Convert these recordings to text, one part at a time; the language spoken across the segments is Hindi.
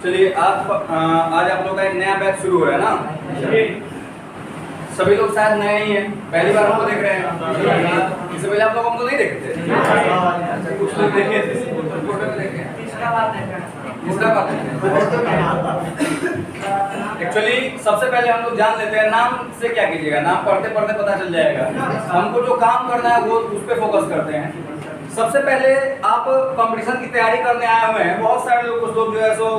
चलिए आज आप लोग का एक नया बैच शुरू हो रहा है ना। सभी लोग शायद नए ही हैं, पहली बार हमको देख रहे हैं। इससे पहले आप लोग हमको नहीं देखते थे? अच्छा, कुछ लोग देखे थे, फोटो में देखे हैं। तीसरा बार एक्चुअली सबसे पहले हम लोग जान लेते हैं नाम से क्या कीजिएगा। नाम पढ़ते पढ़ते पता चल जाएगा। हमको जो काम करना है वो उस पर फोकस करते हैं। सबसे पहले आप कंपटीशन की तैयारी करने आए हुए हैं। बहुत सारे लोग, कुछ लोग जो है सो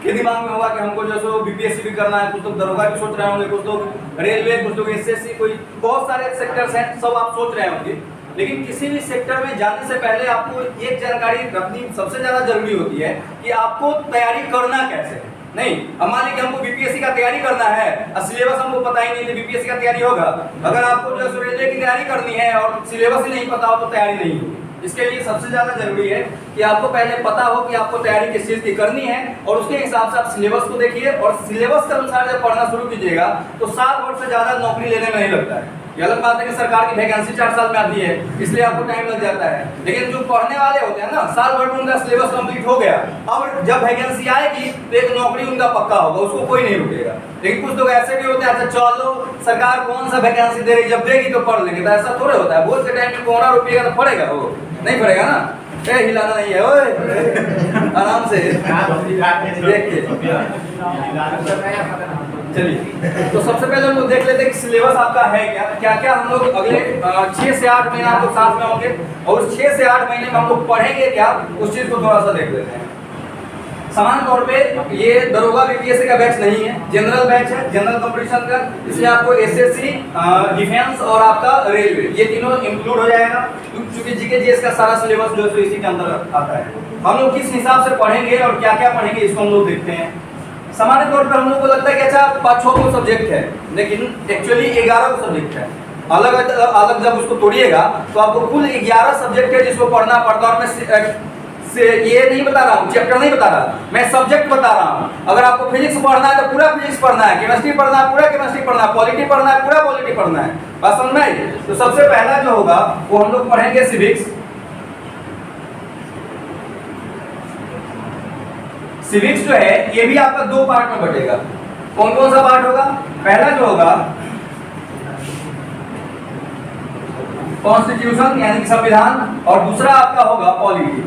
के दिमाग में होगा कि हमको जो है सो बीपीएससी भी करना है, कुछ लोग दरोगा भी सोच रहे होंगे, कुछ लोग रेलवे, कुछ लोग एसएससी, कोई बहुत सारे सेक्टर्स हैं, सब आप सोच रहे होंगे। लेकिन किसी भी सेक्टर में जाने से पहले आपको एक जानकारी रखनी सबसे ज्यादा जरूरी होती है कि आपको तैयारी करना कैसे है। नहीं, अब मान लीजिए हमको बीपीएससी का तैयारी करना है और सिलेबस हमको पता ही नहीं है, बीपीएससी का तैयारी होगा। अगर आपको जो है रेलवे की तैयारी करनी है और सिलेबस ही नहीं पता हो तो तैयारी नहीं होगी। इसके लिए सबसे ज्यादा जरूरी है कि आपको पहले पता हो कि आपको तैयारी किस चीज की करनी है और उसके हिसाब से आप सिलेबस को देखिए और सिलेबस के अनुसार जब पढ़ना शुरू कीजिएगा तो 7 वर्ष से ज्यादा नौकरी लेने में नहीं लगता है। ये अलग बात है कि सरकार की वैकेंसी 4 साल में आती है, इसलिए आपको टाइम लग जाता है। लेकिन जो पढ़ने वाले होते हैं ना, साल भर में उनका सिलेबस कंप्लीट हो गया, अब जब वैकेंसी आएगी तो एक नौकरी उनका पक्का होगा, उसको कोई नहीं रुकेगा। लेकिन कुछ लोग ऐसे भी होते हैं, अच्छा चलो सरकार कौन सा वैकेंसी दे रही, जब देगी तो पढ़ लेंगे। तो ऐसा थोड़े होता है। बोझ के टाइम में कोहरा रुपएगा तो पड़ेगा, वो नहीं पड़ेगा ना। हिलाना नहीं है, ओए आराम से देखिए। चलिए, तो सबसे पहले हम लोग देख लेते हैं कि सिलेबस आपका है क्या क्या हम लोग अगले 6 से 8 महीने आप लोग साथ में होंगे और उस 6 से 8 महीने में हम लोग पढ़ेंगे क्या, उस चीज को थोड़ा सा देख लेते हैं। सामान्य तौर पे ये दरोगा बीपीएससी का बैच नहीं है, जनरल बैच है, जनरल कंपटीशन का। इसमें आपको एसएससी, डिफेंस और आपका रेलवे, ये तीनों इंक्लूड हो जाएगा, क्योंकि जीके जीएस का सारा सिलेबस जो है इसी के अंदर आता है। हम लोग किस हिसाब से पढ़ेंगे और क्या क्या पढ़ेंगे इसको हम लोग देखते हैं। सामान्य तौर पर हम लोग को लगता है कि अच्छा 5-6 सब्जेक्ट है, लेकिन एक्चुअली 11 सब्जेक्ट है। अलग अलग जब उसको तोड़िएगा तो आपको कुल 11 सब्जेक्ट है जिसको पढ़ना पड़ता है। और मैं से ये नहीं बता रहा हूँ, चैप्टर नहीं बता रहा, मैं सब्जेक्ट बता रहा हूँ। अगर आपको फिजिक्स पढ़ना है तो पूरा फिजिक्स पढ़ना है, केमिस्ट्री पढ़ना है पूरा केमिस्ट्री पढ़ना है, पॉलिटी पढ़ना है पूरा पॉलिटी पढ़ना है। बात समझ में आई? तो सबसे पहला जो होगा वो हम लोग पढ़ेंगे सिविक्स। सिविक्स जो है ये भी आपका 2 पार्ट में बटेगा। कौन कौन सा पार्ट होगा? पहला जो होगा कॉन्स्टिट्यूशन यानी कि संविधान, और दूसरा आपका होगा पॉलिटी।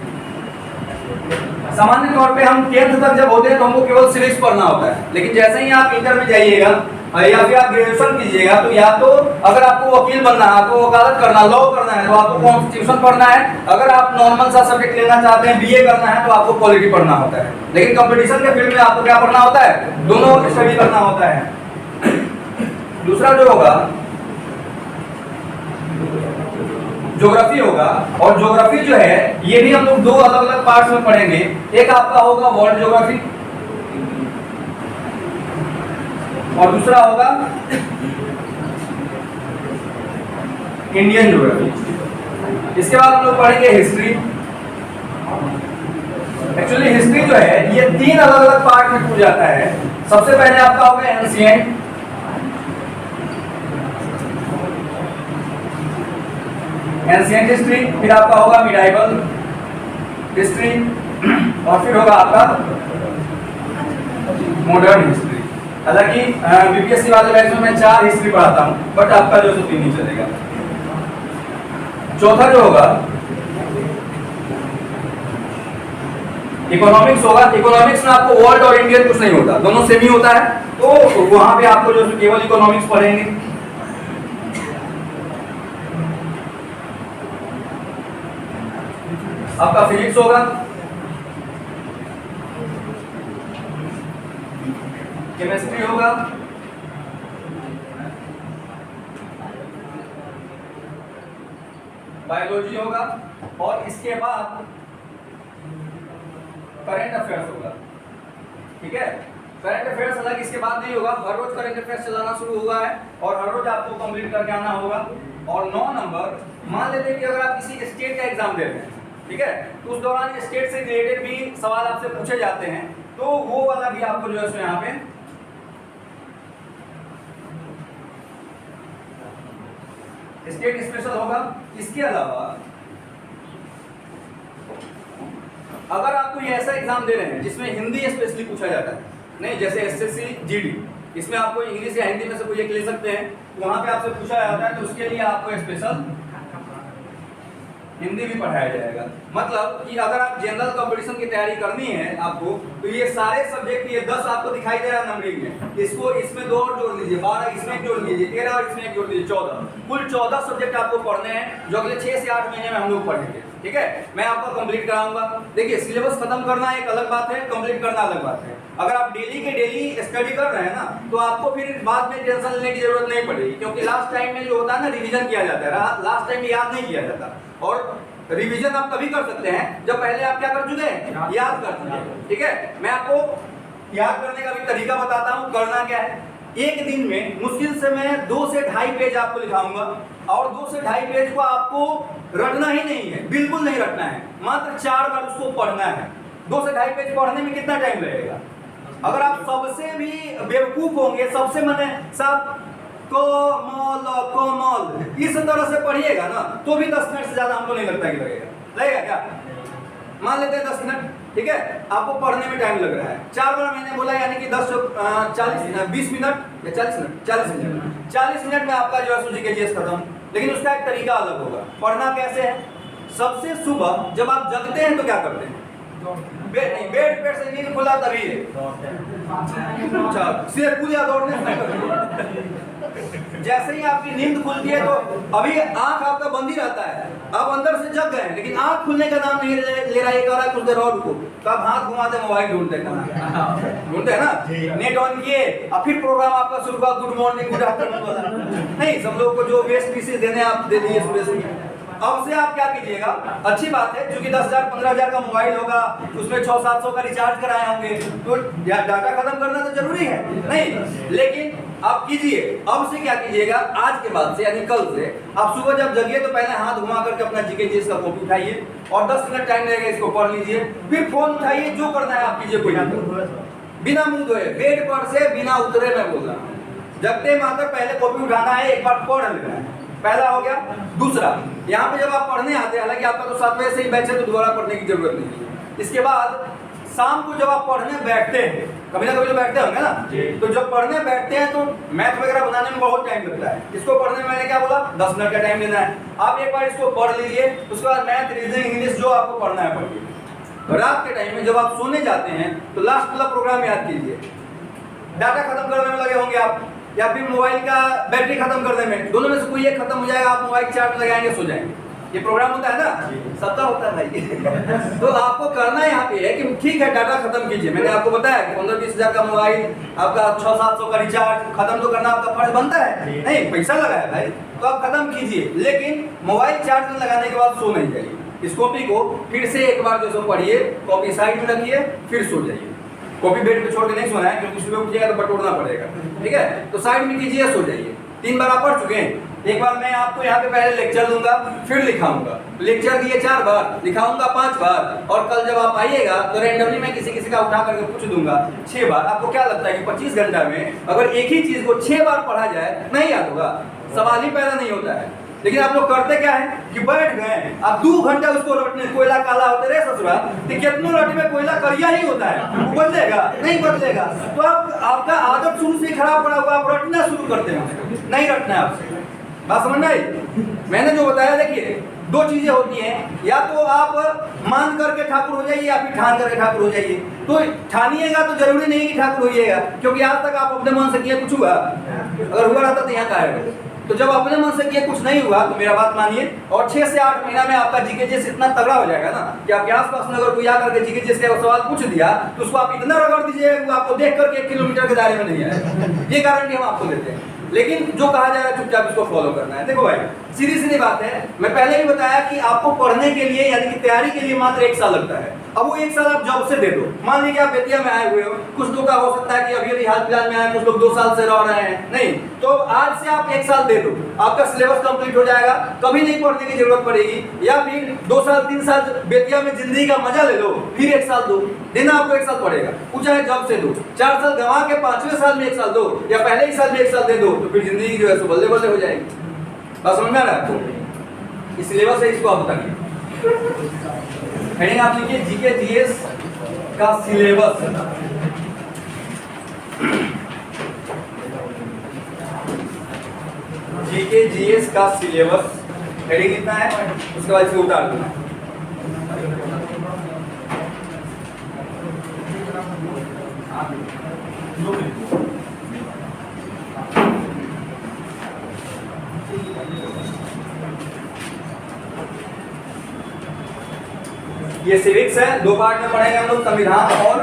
सामान्य तौर पे हम 10th तक जब होते हैं तो हमको केवल सिविक्स पढ़ना होता है, लेकिन जैसे ही आप इंटर में जाइएगा या फिर आप ग्रेजुएशन कीजिएगा तो या तो अगर आपको वकील बनना है, आपको वकालत करना, लॉ करना है तो आपको कॉन्स्टिट्यूशन पढ़ना है। अगर आप नॉर्मल सा सब्जेक्ट लेना चाहते हैं, बीए करना है, तो आपको पॉलिटी पढ़ना होता है। लेकिन कंपटीशन के फील्ड में आपको क्या पढ़ना होता है? दोनों स्टडी करना होता है। दूसरा जो होगा ज्योग्राफी होगा, और ज्योग्राफी जो है ये भी हम लोग 2 अलग अलग पार्ट्स में पढ़ेंगे। एक आपका होगा वर्ल्ड ज्योग्राफी और दूसरा होगा इंडियन ज्योग्राफी। इसके बाद हम लोग पढ़ेंगे हिस्ट्री। एक्चुअली हिस्ट्री जो है ये 3 अलग अलग पार्ट में टूट जाता है। सबसे पहले आपका होगा एंशिएंट, एंशिएंट हिस्ट्री, फिर आपका होगा मिडाइवल हिस्ट्री और फिर होगा आपका मॉडर्न हिस्ट्री। हालांकि बीपीएससी वाले बैच में मैं 4 हिस्ट्री पढ़ाता हूं, बट आपका जो 3 ही चलेगा। चौथा जो होगा इकोनॉमिक्स होगा। इकोनॉमिक्स में आपको वर्ल्ड और इंडियन कुछ नहीं होता, दोनों सेम ही होता है, तो वहां पे आपको जो केवल इकोनॉमिक्स पढ़ेंगे। आपका फिजिक्स होगा, केमिस्ट्री होगा, बायोलॉजी होगा, और इसके बाद करंट अफेयर्स होगा। ठीक है, करंट अफेयर्स अलग इसके बाद नहीं होगा, हर रोज करंट अफेयर्स चलाना शुरू हुआ है और हर रोज आपको कंप्लीट करके आना होगा। और 9 नंबर, मान लेते हैं कि अगर आप किसी स्टेट का एग्जाम दे रहे हैं, ठीक है, तो उस दौरान स्टेट से रिलेटेड भी सवाल आपसे पूछे जाते हैं, तो वो वाला भी आपको जो है यहाँ पे स्टेट स्पेशल होगा। इसके अलावा अगर आप कोई ऐसा एग्जाम दे रहे हैं जिसमें हिंदी स्पेशली पूछा जाता है, नहीं जैसे एसएससी जीडी, इसमें आपको इंग्लिश या हिंदी में से कोई एक ले सकते हैं, वहां पे आपसे पूछा जाता है, तो उसके लिए आपको स्पेशल हिंदी भी पढ़ाया जाएगा। मतलब कि अगर आप जनरल कंपटीशन की तैयारी करनी है आपको, तो ये सारे सब्जेक्ट, ये 10 आपको दिखाई दे रहा है नंबरिंग में, इसको इसमें 2 और जोड़ लीजिए, 12 इसमें जोड़ लीजिए, 13 और इसमें जोड़ लीजिए, 14, कुल 14 सब्जेक्ट आपको पढ़ने हैं, जो अगले 6 से 8 महीने में हम लोग पढ़ेंगे। ठीक है, मैं आपको कंप्लीट कराऊंगा। देखिए, सिलेबस खत्म करना एक अलग बात है, कंप्लीट करना अलग बात है। अगर आप डेली के डेली स्टडी कर रहे हैं ना, तो आपको फिर बाद में टेंशन लेने की जरूरत नहीं पड़ेगी, क्योंकि लास्ट टाइम में जो होता है ना, रिवीजन किया जाता है, लास्ट टाइम में याद नहीं किया जाता। और रिवीजन आप तभी कर सकते हैं जब पहले आप क्या कर चुके हैं, याद कर चुके हैं। ठीक है, मैं आपको याद करने का भी तरीका बताता हूँ। करना क्या है, एक दिन में मुश्किल से मैं 2 से 2.5 पेज आपको लिखाऊंगा, और 2 से 2.5 पेज को आपको रटना ही नहीं है, बिल्कुल नहीं रटना है, मात्र 4 बार उसको पढ़ना है। 2 से 2.5 पेज पढ़ने में कितना टाइम लगेगा? अगर आप सबसे भी बेवकूफ होंगे, सबसे मैंने सब कोमल इस तरह से पढ़िएगा ना, तो भी 10 मिनट से ज्यादा हमको नहीं लगता कि लगेगा क्या? मान लेते हैं 10 मिनट, ठीक है, आपको पढ़ने में टाइम लग रहा है। 4 बार मैंने बोला, यानी कि 20 मिनट या 40 मिनट में आपका जो है सूची के जीएस खत्म। लेकिन उसका एक तरीका अलग होगा। पढ़ना कैसे है? सबसे सुबह जब आप जगते हैं तो क्या करते हैं? बेड से नींद खुला तभी है, अच्छा सीधे कूद या दौड़ने से जैसे ही आपकी नींद खुलती है, तो अभी आंख आपका बंद ही रहता है, आप अंदर से जग गए, लेकिन आंख खुलने का नाम नहीं ले रहा है, कह रहा है कुछ देर और रुको, तो आप हाथ घुमाते मोबाइल ढूंढते हैं ना, नेट ऑन किए, और फिर प्रोग्राम आपका शुरू हुआ, गुड मॉर्निंग गुड आफ्टरनून वाला। नहीं, सब लोग को जो वेस्ट पीसेस देने आप दे दिए सुबह से। अब से आप क्या कीजिएगा, अच्छी बात है, क्योंकि 10,000 15,000 का मोबाइल होगा, उसमें 600-700 का रिचार्ज कराए होंगे, तो डाटा खत्म करना तो जरूरी है नहीं, लेकिन आप कीजिए। अब से क्या कीजिएगा, आज के बाद से यानी कल से आप सुबह जब जगिए तो पहले हाथ घुमा करके अपना जीके जीएस का कॉपी उठाइए, और 10 मिनट टाइम लगेगा, इसको पढ़ लीजिए, फिर फोन उठाइए, जो करना है आप कीजिए, कोई बिना मुंह धोए, बेड पर से बिना उतरे मैं बोल रहा हूँ, जगते मात्र पहले कॉपी उठाना है, एक बार पढ़ लेना है, पहला हो गया। दूसरा, यहाँ पे जब आप पढ़ने आते हैं, हालांकि आपका तो 7 बजे से ही बैच है, तो दोबारा पढ़ने की जरूरत नहीं है। इसके बाद शाम को जब आप पढ़ने बैठते हैं, कभी ना कभी तो बैठते होंगे ना, तो जब पढ़ने बैठते हैं तो मैथ वगैरह बनाने में बहुत टाइम लगता है, इसको पढ़ने में मैंने क्या बोला, 10 मिनट का टाइम लेना है। आप एक बार इसको पढ़ लीजिए, उसके बाद मैथ, रीजनिंग, इंग्लिश जो आपको पढ़ना है पढ़िए। रात के टाइम में जब आप सोने जाते हैं तो लास्ट वाला प्रोग्राम याद कीजिए। डाटा खत्म करने में लगे होंगे आप, या फिर मोबाइल का बैटरी खत्म करने में, दोनों में से कोई एक खत्म हो जाएगा, आप मोबाइल चार्ज लगाएंगे, सो जाएंगे। ये प्रोग्राम होता है ना, सबका होता है भाई। तो आपको करना यहाँ पे है कि ठीक है, डाटा खत्म कीजिए। मैंने आपको बताया कि 15-20 हजार का मोबाइल, आपका 600-700 का रिचार्ज खत्म तो करना आपका फर्ज बनता है, नहीं पैसा लगा है भाई, तो आप खत्म कीजिए। लेकिन मोबाइल चार्ज में लगाने के बाद सो नहीं जाइए, इस कॉपी को फिर से एक बार जो सो पढ़िए, कॉपी साइड में रखिए, फिर सो जाइए। कॉपी बेड पे छोड़ के नहीं सोना है, क्योंकि सुबह उठिएगा तो बटोरना पड़ेगा, ठीक है, तो साइड में कीजिए, सो जाइए। 3 बार आप पढ़ चुके हैं, एक बार मैं आपको यहाँ पे पहले लेक्चर दूंगा, फिर लिखाऊंगा, लेक्चर दिए 4 बार, लिखाऊंगा 5 बार, और कल जब आप आइएगा तो रैंडमली मैं किसी का उठा करके पूछ दूंगा 6 बार। आपको क्या लगता है कि 25 घंटा में अगर एक ही चीज को 6 बार पढ़ा जाए, नहीं याद होगा? सवाल ही पैदा नहीं होता है। लेकिन आप लोग करते क्या है कि बैठ गए, आप 2 घंटा उसको रटने, कोयला काला होते रहे ससुरा, तो कितनों रट में कोयला करिया ही होता है, वो बदलेगा नहीं बदलेगा। तो आपका आदत शुरू से खराब पड़ा हुआ, आप रटना शुरू करते हैं, नहीं रटना है आपसे। बात समझ में आई? मैंने जो बताया, देखिए 2 चीजें होती हैं, या तो आप मान करके ठाकुर हो जाइए, या फिर ठान करके ठाकुर हो जाइए। तो ठानिएगा तो जरूरी नहीं कि ठाकुर होइएगा, क्योंकि आज तक आप अपने मन से किए कुछ हुआ? अगर हुआ रहता तो यहाँ का है। तो जब अपने मन से किए कुछ नहीं हुआ तो मेरा बात मानिए, और 6 से 8 महीना में आपका जीके जीएस इतना तगड़ा हो जाएगा ना कि आपके आसपास में अगर कोई आकर के जीके जीएस का सवाल पूछ दिया तो उसको आप इतना रगड़ दीजिए, वो आपको देख करके 1 किलोमीटर के दायरे में नहीं आएगा। ये गारंटी हम आपको देते हैं। लेकिन जो कहा जा रहा है चुपचाप इसको फॉलो करना है। देखो भाई, सीधी सीधी बात है, मैं पहले ही बताया कि आपको पढ़ने के लिए यानी कि तैयारी के लिए मात्र 1 साल लगता है। अब वो 1 साल आप जॉब से दे दो। मान लीजिए आप बेतिया में आए हुए हो, कुछ लोग का हो सकता है कि अभी हाल फिलहाल में आए, कुछ लोग 2 साल से रह रहे हैं, नहीं तो आज से आप 1 साल दे दो, आपका सिलेबस कंप्लीट हो जाएगा, कभी नहीं पढ़ने की जरूरत पड़ेगी। या फिर 2 साल 3 साल बेतिया में जिंदगी का मजा ले लो, फिर 1 साल दो, देना आपको 1 साल पड़ेगा, कुछ है जॉब से दो। 4 साल गंवा के 5वें साल में 1 साल दो, या पहले ही साल में 1 साल दे दो, तो फिर जिंदगी जो है सो बल्ले बल्ले हो जाएगी। बात समझ में आ रहा है आपको? इस सिलेबस है, इसको आप बताइए। हेडिंग आप लिखिए जीके जीएस का सिलेबस। जीके जीएस का सिलेबस हेडिंग कितना है, उसके बाद इसको उतार देना। ये सिविक्स है, दो पार्ट में पढ़ेंगे हम लोग, संविधान और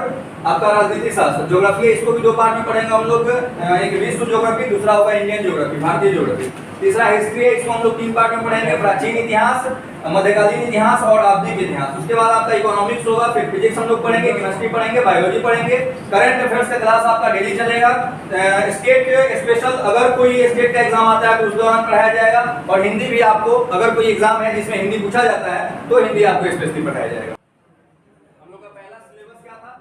आपका राजनीतिक शास्त्र। ज्योग्राफी है, इसको भी दो पार्ट में पढ़ेंगे हम लोग, एक विश्व ज्योग्राफी, दूसरा होगा इंडियन ज्योग्राफी, भारतीय ज्योग्राफी। तीसरा हिस्ट्री है, इसको हम लोग 3 पार्ट में पढ़ेंगे, प्राचीन इतिहास, मध्यकालीन इतिहास और आधुनिक इतिहास। उसके बाद आपका इकोनॉमिक्स होगा, फिर फिजिक्स हम लोग पढ़ेंगे, केमिस्ट्री पढ़ेंगे, बायोलॉजी पढ़ेंगे, करंट अफेयर्स का क्लास आपका डेली चलेगा। स्टेट स्पेशल अगर कोई स्टेट का एग्जाम आता है तो उस दौरान पढ़ाया जाएगा, और हिंदी भी आपको, अगर कोई एग्जाम है जिसमें हिंदी पूछा जाता है तो हिंदी आपको स्पेशली पढ़ाया जाएगा। हम लोग का पहला सिलेबस क्या था?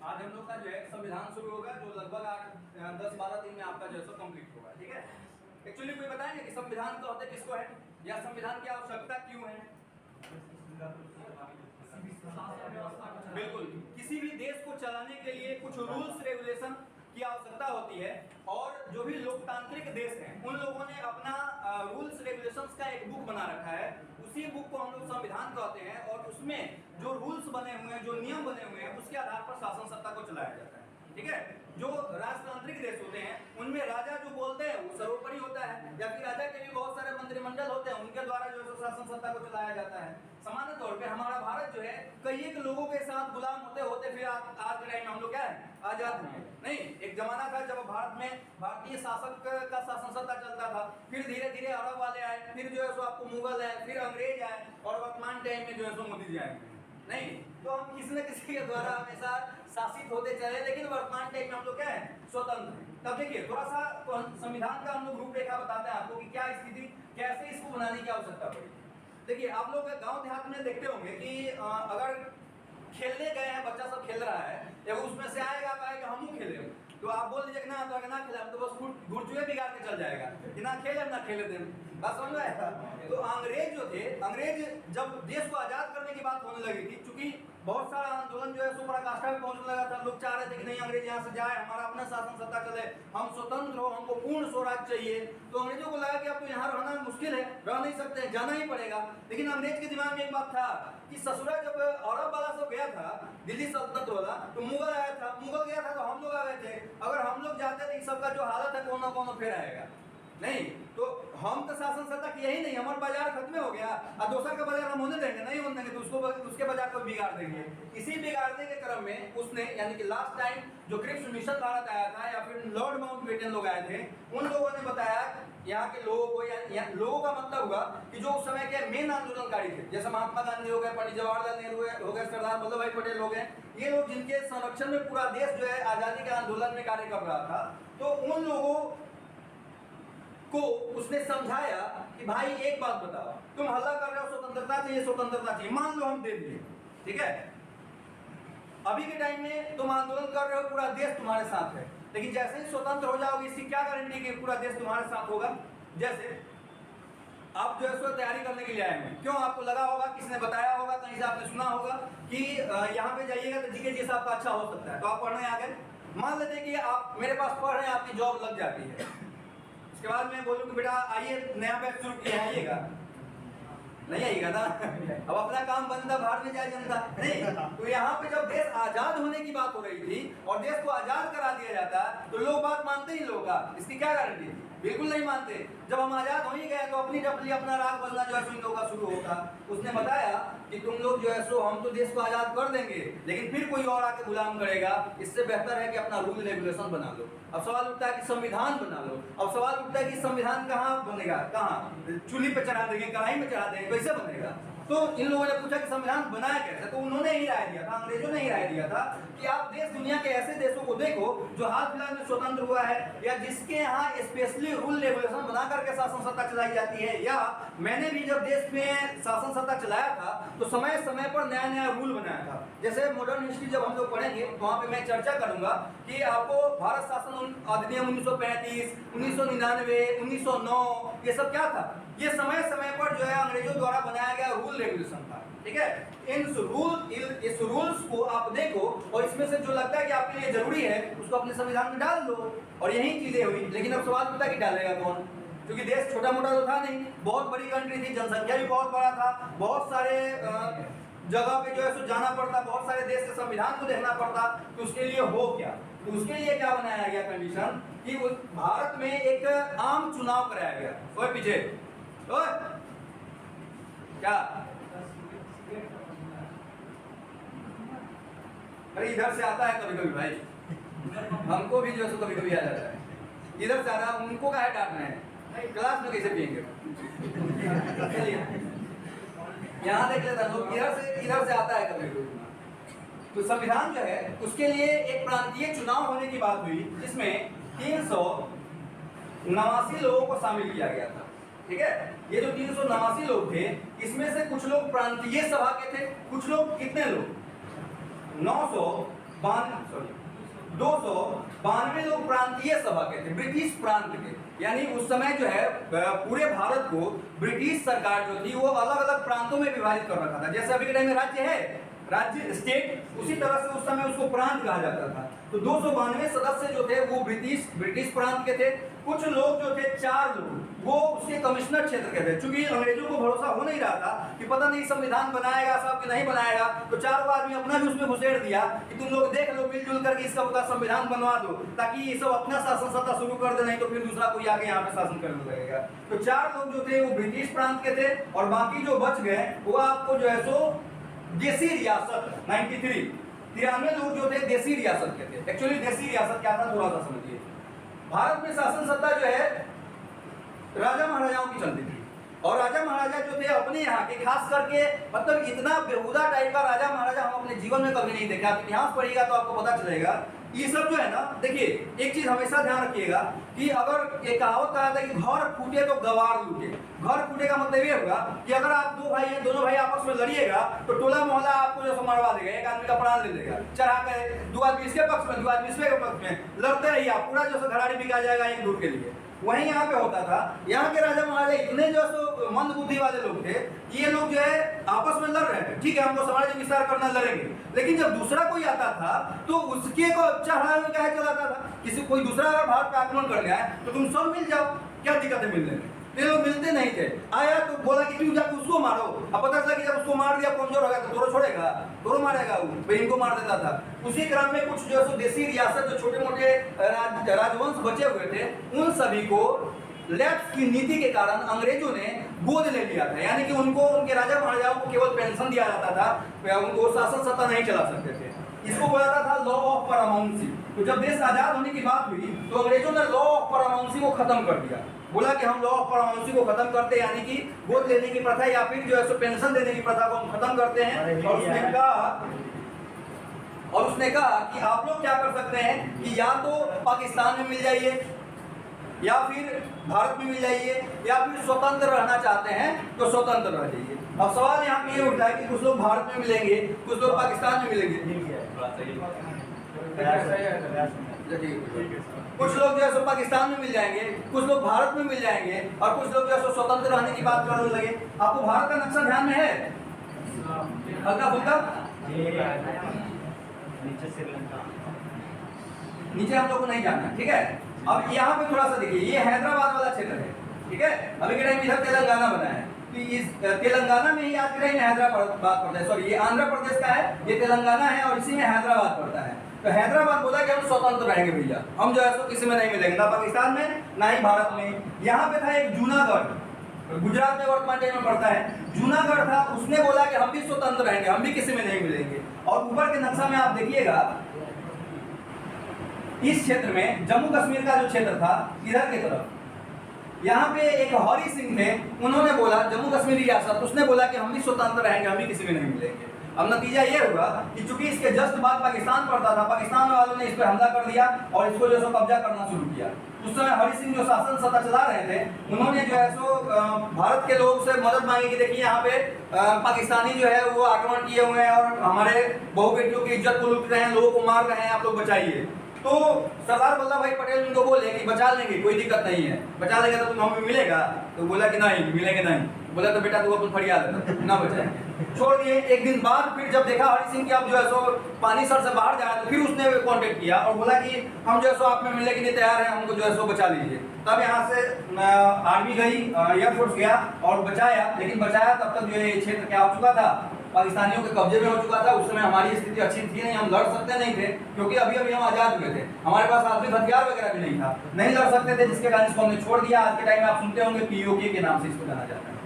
आज हम लोग का जो है संविधान शुरू होगा, जो लगभग 10-12 दिन में आपका जो है सो कंप्लीट होगा। ठीक है, एक्चुअली कोई बताएंगे कि संविधान का होता किसको है, या संविधान की आवश्यकता क्यों है? बिल्कुल, किसी भी देश को चलाने के लिए कुछ रूल्स रेगुलेशन की आवश्यकता होती है, और जो भी लोकतांत्रिक देश हैं उन लोगों ने अपना रूल्स रेगुलेशंस का एक बुक बना रखा है। उसी बुक को हम लोग संविधान कहते हैं, और उसमें जो रूल्स बने हुए हैं, जो नियम बने हुए हैं, उसके आधार पर शासन सत्ता को चलाया जाता है। ठीक है, जो राजतांत्रिक देश होते हैं उनमें राजा जो बोलते हैं वो सर्वोपरि होता है, या फिर राजा के भी बहुत सारे मंत्रिमंडल होते हैं, उनके द्वारा जो है शासन सत्ता को चलाया जाता है। सामान्य तौर पे हमारा भारत जो है कई एक लोगों के साथ गुलाम होते होते फिर आज के टाइम में हम लोग क्या है, आजाद हुए। नहीं, एक जमाना था जब भारत में भारतीय शासक का शासन सत्ता चलता था, फिर धीरे धीरे अरब वाले आए, फिर जो है सो आपको मुगल आए, फिर अंग्रेज आए, और वर्तमान टाइम में जो है सो मोदी जी आए। नहीं, तो हम किसी न किसी के द्वारा हमेशा शासित होते चले, लेकिन वर्तमान टाइम में हम लोग क्या है, स्वतंत्र। तब देखिए थोड़ा सा संविधान का हम लोग रूपरेखा बताते हैं आपको कि क्या स्थिति, कैसे इसको बनाने की आवश्यकता पड़ी। देखिए, आप लोग गांव देहात में देखते होंगे कि अगर खेलने गए हैं, बच्चा सब खेल रहा है, या उसमें से आएगा कहेगा हमू खेले, तो आप बोल दीजिए कि ना, तो ना खेला तो बस घुड़चुए बिगाड़ के चल जाएगा कि ना खेले ना खेले दे। बात समझ में आया? तो अंग्रेज जो थे, अंग्रेज जब देश को आजाद करने की बात होने लगी थी, क्योंकि बहुत सारा आंदोलन जो है सो पराकाष्ठा में पहुंचने लगा था, लोग चाह रहे थे कि नहीं अंग्रेज यहाँ से जाए, हमारा अपना शासन सत्ता चले, हम स्वतंत्र हो, हमको पूर्ण स्वराज चाहिए। तो अंग्रेजों को लगा कि अब तो यहाँ रहना मुश्किल है, रह नहीं सकते, जाना ही पड़ेगा। लेकिन अंग्रेज के दिमाग में एक बात था कि ससुरा जब अरब वाला सब गया था, दिल्ली सल्तनत वाला, तो मुगल आया था, मुगल गया था तो हम लोग आ गए थे, अगर हम लोग जाते थे सबका जो हालत है कौन ना कौन फिर आएगा। नहीं, तो हम तो शासन सत्ता किया ही नहीं, हमारा बाजार खत्म हो गया, और दूसरा का बाजार हम होने देंगे नहीं, होने देंगे तो उसके बाजार को बिगाड़ देंगे। इसी बिगाड़ने के क्रम में उसने, यानी कि लास्ट टाइम जो क्रिप्स मिशन भारत आया था, या फिर लॉर्ड माउंटबेटन लोग आए थे, उन लोगों ने बताया यहाँ के लोगों को, या लोगों का मतलब हुआ कि जो उस समय के मेन आंदोलनकारी थे, जैसे महात्मा गांधी हो गए, पंडित जवाहरलाल नेहरू हो गए, सरदार वल्लभ भाई पटेल हो गए, ये लोग जिनके संरक्षण में पूरा देश जो है आजादी के आंदोलन में कार्य कर रहा था, तो उन लोगों को उसने समझाया कि भाई एक बात बताओ, तुम हल्ला कर रहे हो स्वतंत्रता चाहिए, स्वतंत्रता चाहिए, मान लो हम दे दिए, ठीक है, अभी के टाइम में तुम आंदोलन कर रहे हो, पूरा देश तुम्हारे साथ है, लेकिन जैसे ही स्वतंत्र हो जाओगे, इसकी क्या गारंटी कि पूरा देश तुम्हारे साथ होगा? जैसे आप जो है सो तैयारी करने के लिए आए हैं, क्यों? आपको लगा होगा, किसी ने बताया होगा, कहीं से आपने सुना होगा कि यहाँ पे जाइएगा तो जीके जैसा आपका अच्छा हो सकता है, तो आप पढ़ने आ गए। मान लेते हैं कि आप मेरे पास पढ़ रहे हैं, आपकी जॉब लग जाती है, उसके बाद मैं बोलूँ कि बेटा आइए नया बैच शुरू किया, आइएगा, नहीं आइएगा ना, अब अपना काम बंदा, बाहर में जाए जनता नहीं। तो यहाँ पे जब देश आजाद होने की बात हो रही थी और देश को आजाद करा दिया जाता, तो लोग बात मानते ही लोग का, इसकी क्या गारंटी थी? बिल्कुल नहीं मानते। जब हम आजाद हो ही गए तो अपनी डपली अपना राग बजना जो है इन लोगों का शुरू होता। उसने बताया कि तुम लोग जो है सो हम तो देश को आजाद कर देंगे, लेकिन फिर कोई और आके गुलाम करेगा, इससे बेहतर है कि अपना रूल रेगुलेशन बना लो। अब सवाल उठता है कि संविधान बना लो। अब सवाल उठता है कि संविधान कहाँ बनेगा, कहाँ? चूल्ही पे चढ़ा देंगे, कढ़ाई में चढ़ा देंगे, कैसे बनेगा? तो इन लोगों ने पूछा कि संविधान बनाया कैसे, तो उन्होंने ही राय दिया था, अंग्रेजों ने ही राय दिया था कि आप देश दुनिया के ऐसे देशों को देखो जो हाल फिलहाल में स्वतंत्र हुआ है, या जिसके यहाँ स्पेशली रूल रेगुलेशन बना करके शासन सत्ता चलाई जाती है, या मैंने भी जब देश में शासन सत्ता चलाया था तो समय समय पर नया नया रूल बनाया था। जैसे मॉडर्न हिस्ट्री जब हम लोग पढ़ेंगे तो वहाँ पे मैं चर्चा करूंगा कि आपको भारत शासन अधिनियम 1935, 1999, 1909 ये सब क्या था, ये समय समय पर जो है अंग्रेजों द्वारा बनाया गया रूल रेगुलेशन था। ठीक है, इस रूल्स को आप देखो और इसमें से जो लगता है कि आपके लिए जरूरी है उसको अपने संविधान में डाल दो, और यही चीजें हुई। लेकिन अब सवाल पता कि डालेगा कौन, क्योंकि देश छोटा मोटा तो था नहीं, बहुत बड़ी कंट्री थी, जनसंख्या भी बहुत बड़ा था, बहुत सारे जगह पे जो है सो जाना पड़ता, बहुत सारे देश के संविधान को देखना पड़ता। तो उसके लिए हो क्या, तो उसके लिए क्या बनाया गया कंडीशन कि भारत में एक आम चुनाव कराया गया। कोई पीछे क्या, अरे इधर से आता है कभी कभी भाई, हमको भी जो है कभी कभी आ जाता है, इधर से आ रहा, उनको क्या है डांटना है, क्लास में कैसे पियेंगे। चलिए यहाँ देख लेता लोग, इधर से आता है कभी कभी। तो संविधान जो है उसके लिए एक प्रांतीय चुनाव होने की बात हुई, जिसमें 389 लोगों को शामिल किया गया था। ठीक है, ये जो 389 लोग थे, इसमें से कुछ लोग प्रांतीय सभा के थे, कुछ लोग कितने लोग 292 लोग प्रांतीय सभा के थे, ब्रिटिश प्रांत के। यानी उस समय जो है पूरे भारत को ब्रिटिश सरकार जो थी वो अलग अलग प्रांतों में विभाजित कर रखा था। जैसे अभी के टाइम में राज्य है, राज्य स्टेट, उसी तरह से उस समय उसको प्रांत कहा जाता था। तो 292 सदस्य जो थे वो ब्रिटिश प्रांत के थे। कुछ लोग जो थे, 4 लोग, वो उसके कमिश्नर क्षेत्र के थे। चूंकि अंग्रेजों को भरोसा हो नहीं रहा था कि पता नहीं संविधान बनाएगा साहब कि नहीं बनाएगा, तो 4 आदमी अपना भी उसमें घुसेड़ दिया कि तुम लोग देख लो, मिलजुल करके इसका पूरा संविधान बनवा दो, ताकि ये सब अपना शासन सत्ता शुरू कर दे, नहीं तो फिर दूसरा कोई आगे यहाँ पे शासन करने लगेगा। तो 4 लोग जो थे वो ब्रिटिश प्रांत के थे, और बाकी जो बच गए वो आपको जो है सो देसी रियासत 93 लोग जो थे देसी रियासत के थे। एक्चुअली देसी रियासत क्या था थोड़ा सा समझिए। भारत में शासन सत्ता जो है राजा महाराजाओं की चलती थी, और राजा महाराजा जो थे अपने यहाँ के, खास करके मतलब इतना बेहुदा टाइप का राजा महाराजा हम अपने जीवन में कभी नहीं देखे। आप इतिहास पढ़िएगा तो आपको पता चलेगा। ये सब जो है ना, देखिए एक चीज हमेशा ध्यान रखिएगा कि अगर एक कहावत कहा था कि घर फूटे तो गवार लूटे। घर फूटे का मतलब ये होगा कि अगर आप 2 भाई हैं, दोनों भाई आपस में लड़िएगा तो टोला मोहल्ला आपको जो मरवा देगा, एक आदमी का प्राण ले लेगा, चढ़ा कर 2 आदमी इसके पक्ष में, 2 आदमी इसके पक्ष में लड़ते रहिए, आप पूरा जो घराड़ी बिका जाएगा एक दूर के लिए। वहीं यहाँ पे होता था, यहाँ के राजा महाराजा इतने जो मंद बुद्धि वाले लोग थे, ये लोग जो है आपस में लड़ रहे थे। ठीक है, हमको साम्राज्य विस्तार करना, लड़ेंगे, लेकिन जब दूसरा कोई आता था तो उसके को चढ़ाए में क्या चलाता था, किसी कोई दूसरा अगर भारत पे आक्रमण कर गया है तो तुम सब मिल जाओ, क्या दिक्कत है मिलने में। ये लोग मिलते नहीं थे। आया तो बोला कि तुम जाके उसको मारो, अब पता चला कि जब उसको मार दिया कमजोर हो गया तो तोरो छोड़ेगा, तोरो मारेगा, वो इनको मार देता था। उसी क्रम में कुछ जो देसी रियासत, जो छोटे मोटे राजवंश बचे हुए थे, उन सभी को लैप्स की नीति के कारण अंग्रेजों ने गोद ले लिया था। यानी कि उनको, उनके राजा महाराजाओं को केवल पेंशन दिया जाता था, उनको शासन सत्ता नहीं चला सकते थे। इसको बोला था लॉ ऑफ पैरामाउंसी। तो जब देश आजाद होने की बात हुई तो अंग्रेजों ने लॉ ऑफ पैरामाउंसी को खत्म कर दिया। बोला कि हम लॉ ऑफ पैरामाउंसी को खत्म करते हैं, यानी कि गोद लेने की प्रथा या फिर जो है पेंशन देने की प्रथा को हम खत्म करते हैं। और उसने कहा कि आप लोग क्या कर सकते हैं कि या तो पाकिस्तान में मिल जाइए, या फिर भारत में मिल जाइए, या फिर स्वतंत्र रहना चाहते हैं तो स्वतंत्र रह जाइए। अब सवाल यहाँ पे ये उठता है कि कुछ लोग भारत में मिलेंगे, कुछ लोग पाकिस्तान में मिलेंगे, कुछ लोग जो है सो पाकिस्तान में मिल जाएंगे, कुछ लोग भारत में मिल जाएंगे, और कुछ लोग जो है सो स्वतंत्र रहने की बात करने लगे। आपको भारत का नक्शा ध्यान में है? हल्का फुल्का नीचे हम लोग को नहीं जाना, ठीक है। अब यहाँ पे थोड़ा सा देखिए, ये हैदराबाद वाला क्षेत्र है, ठीक है। अभी के टाइम इधर तेलंगाना बना है, तो इस तेलंगाना में ही आज के टाइम हैदराबाद पड़ता है, सॉरी ये आंध्र प्रदेश का है, ये तेलंगाना है, और इसी में हैदराबाद पड़ता है। तो हैदराबाद बोला कि हम स्वतंत्र रहेंगे भैया, हम जो है सो किसी में नहीं मिलेंगे, ना पाकिस्तान में ना ही भारत में। यहाँ पे था एक जूनागढ़, गुजरात में वर्तमान टाइम में पड़ता है, जूनागढ़ था, उसने बोला कि हम भी स्वतंत्र रहेंगे, हम भी किसी में नहीं मिलेंगे। और ऊपर के नक्शा में आप देखिएगा, इस क्षेत्र में जम्मू कश्मीर का जो क्षेत्र था, इधर की तरफ यहाँ पे एक हरी सिंह थे, उन्होंने बोला जम्मू कश्मीर रियासत, उसने बोला कि हम भी स्वतंत्र रहेंगे, हम भी किसी में नहीं मिलेंगे। अब नतीजा ये हुआ कि चूंकि इसके जस्ट बाद पाकिस्तान पड़ता था, पाकिस्तान वालों ने इस पर हमला कर दिया और इसको जो है कब्जा करना शुरू किया। उस समय हरि सिंह जो शासन सत्ता चला रहे थे, उन्होंने जो है सो भारत के लोग से मदद मांगी कि देखिए यहाँ पे पाकिस्तानी जो है वो आक्रमण किए हुए हैं और हमारे बहु बेटियों की इज्जत को लूट रहे हैं, लोगों को मार रहे हैं, आप लोग बचाइए। तो सरदार वल्लभ भाई पटेल उनको बोले कि बचा लेंगे, कोई दिक्कत नहीं है, बचा लेंगे तो तुम हमें मिलेगा। तो बोला कि नहीं मिलेंगे नहीं। बोला तो बेटा तू अपन फरियाद ना बचाएंगे, छोड़ दिए। एक दिन बाद फिर जब देखा हरि सिंह की अब जो है सो पानी सर से बाहर जा रहा है, तो फिर उसने कांटेक्ट किया और बोला कि हम जो है सो आप में मिलने के लिए तैयार हैं, हमको जो है सो बचा लीजिए। तब यहाँ से आर्मी गई, एयरफोर्स गया और बचाया। लेकिन बचाया तब तक जो है ये क्षेत्र क्या हो चुका था, पाकिस्तानियों के कब्जे में हो चुका था। उस समय हमारी स्थिति अच्छी थी नहीं, हम लड़ सकते नहीं थे क्योंकि अभी अभी हम आजाद हुए थे, हमारे पास आधुनिक हथियार वगैरह भी नहीं था, नहीं लड़ सकते थे, जिसके कारण इसको हमने छोड़ दिया। आज के टाइम में आप सुनते होंगे पीओके के नाम से इसको जाना जाता है।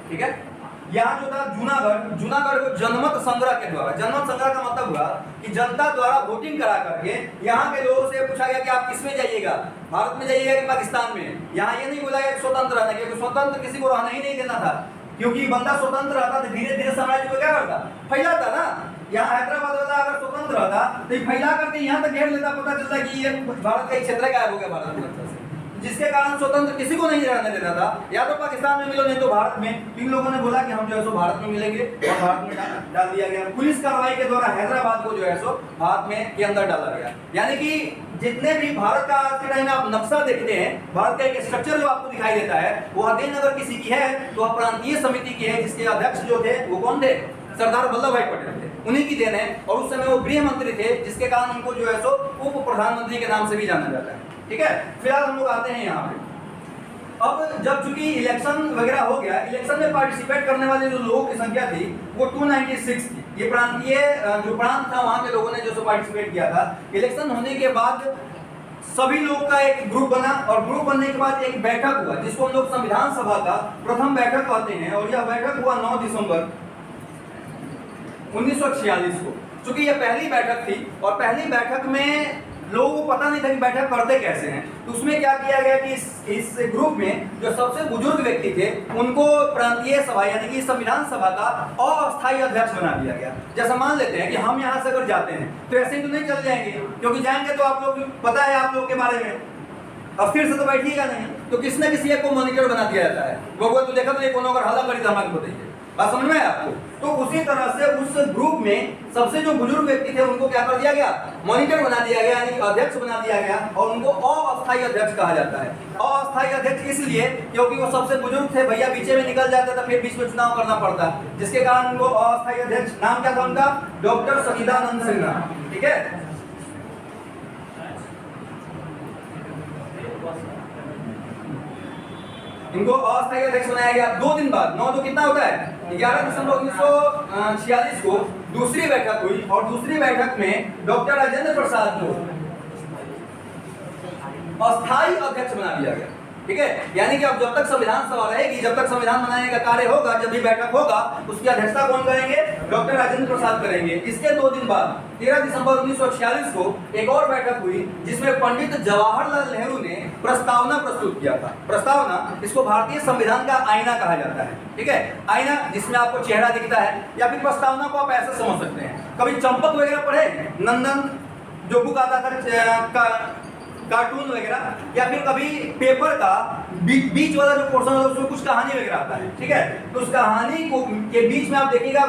ठीक है, यहाँ जो था जूनागढ़ को जनमत संग्रह के द्वारा, जनमत संग्रह का मतलब हुआ कि जनता द्वारा वोटिंग करा करके यहाँ के लोगों से पूछा गया कि आप किसमें जाइएगा, भारत में जाइएगा कि पाकिस्तान में। यहाँ ये नहीं बोला गया स्वतंत्र रहना, क्योंकि स्वतंत्र किसी को रहना ही नहीं देना था, क्योंकि बंदा स्वतंत्र रहता तो धीरे धीरे साम्राज्य को क्या करता, फैलाता ना। यहाँ हैदराबाद वाला अगर स्वतंत्र रहता तो फैला करके यहाँ तक घेर लेता, पता चलता कि ये भारत का एक क्षेत्र गायब हो गया भारत में, जिसके कारण स्वतंत्र किसी को नहीं रहने देता था। या तो पाकिस्तान में मिलो नहीं तो भारत में। इन लोगों ने बोला कि हम जो है सो भारत में मिलेंगे और भारत में डाल दिया गया। पुलिस कार्रवाई के द्वारा हैदराबाद को जो है सो भारत में के अंदर डाला गया। यानी कि जितने भी भारत का आज के टाइम में आप नक्शा देखते हैं, भारत का एक स्ट्रक्चर जो आपको दिखाई देता है, वो अध्ययन अगर किसी की है तो प्रांतीय समिति की है, जिसके अध्यक्ष जो थे वो कौन थे, सरदार वल्लभ भाई पटेल थे, उन्हीं की देन है। और उस समय वो गृह मंत्री थे, जिसके कारण उनको जो है सो उप प्रधानमंत्री के नाम से भी जाना जाता है। ठीक है, फिलहाल हम लोग आते हैं यहाँ पे। अब जब चूंकि इलेक्शन वगैरह हो गया, इलेक्शन में पार्टिसिपेट करने वाले जो लोगों की संख्या थी वो 296 थी। ये प्रांतीय जो प्रांत था वहाँ के लोगों ने जो पार्टिसिपेट किया था। इलेक्शन होने के बाद सभी लोग का एक ग्रुप बना और ग्रुप बनने के बाद एक बैठक हुआ, जिसको हम लोग संविधान सभा का प्रथम बैठक कहते हैं। और यह बैठक हुआ 9 दिसंबर 1946 को। चूंकि यह पहली बैठक थी और पहली बैठक में लोगों को पता नहीं था कि बैठक करते कैसे हैं, तो उसमें क्या किया गया कि इस ग्रुप में जो सबसे बुजुर्ग व्यक्ति थे उनको प्रांतीय सभा यानी कि संविधान सभा का अस्थायी अध्यक्ष बना दिया गया। जैसा मान लेते हैं कि हम यहाँ से अगर जाते हैं तो ऐसे ही तो नहीं चल जाएंगे, क्योंकि जाएंगे तो आप लोग पता है आप लोग के बारे में, अब फिर से तो बैठिएगा नहीं, तो किसी न किसी एक को मॉनिटर बना दिया जाता है। वो तो देखा तो कोनो अगर हल्ला करी तो हमारे बताइए, बात समझ में है आपको। तो उसी तरह से उस ग्रुप में सबसे जो बुजुर्ग व्यक्ति थे उनको क्या कर दिया गया, मॉनिटर बना दिया गया, यानी अध्यक्ष बना दिया गया। और उनको अस्थायी अध्यक्ष कहा जाता है। अस्थायी अध्यक्ष इसलिए क्योंकि वो सबसे बुजुर्ग थे, भैया बीच में निकल जाता था, फिर बीच में चुनाव करना पड़ता, जिसके कारण उनको अस्थायी अध्यक्ष, नाम क्या था उनका, डॉक्टर सचिदानंद सिन्हा। ठीक है, इनको अस्थायी अध्यक्ष बनाया गया। 2 दिन बाद, 9 तो कितना होता है, 11 दिसंबर 1946 को दूसरी बैठक हुई और दूसरी बैठक में डॉक्टर राजेंद्र प्रसाद को अस्थायी अध्यक्ष बना दिया गया। ठीक है, यानी कि अब जब तक संविधान सभा रहेगी, जब तक संविधान बनाने का कार्य होगा, जब भी बैठक होगा, उसकी अध्यक्षता कौन करेंगे, डॉक्टर राजेंद्र प्रसाद करेंगे। इसके 2 दिन बाद 13 दिसंबर 1946 को एक और बैठक हुई, जिसमें पंडित जवाहरलाल नेहरू ने प्रस्तावना प्रस्तुत किया था। प्रस्तावना, इसको भारतीय संविधान का आईना कहा जाता है। ठीक है, आईना जिसमें आपको चेहरा दिखता है, या फिर प्रस्तावना को आप ऐसे समझ सकते हैं, कभी चंपक वगैरह पढ़े, नंदन जो बुक आता था कार्टून वगैरह, या फिर कभी पेपर का बीच वाला जो पोर्शन है उसमें कुछ कहानी वगैरह आता है। ठीक है, तो उस कहानी को के बीच में आप देखिएगा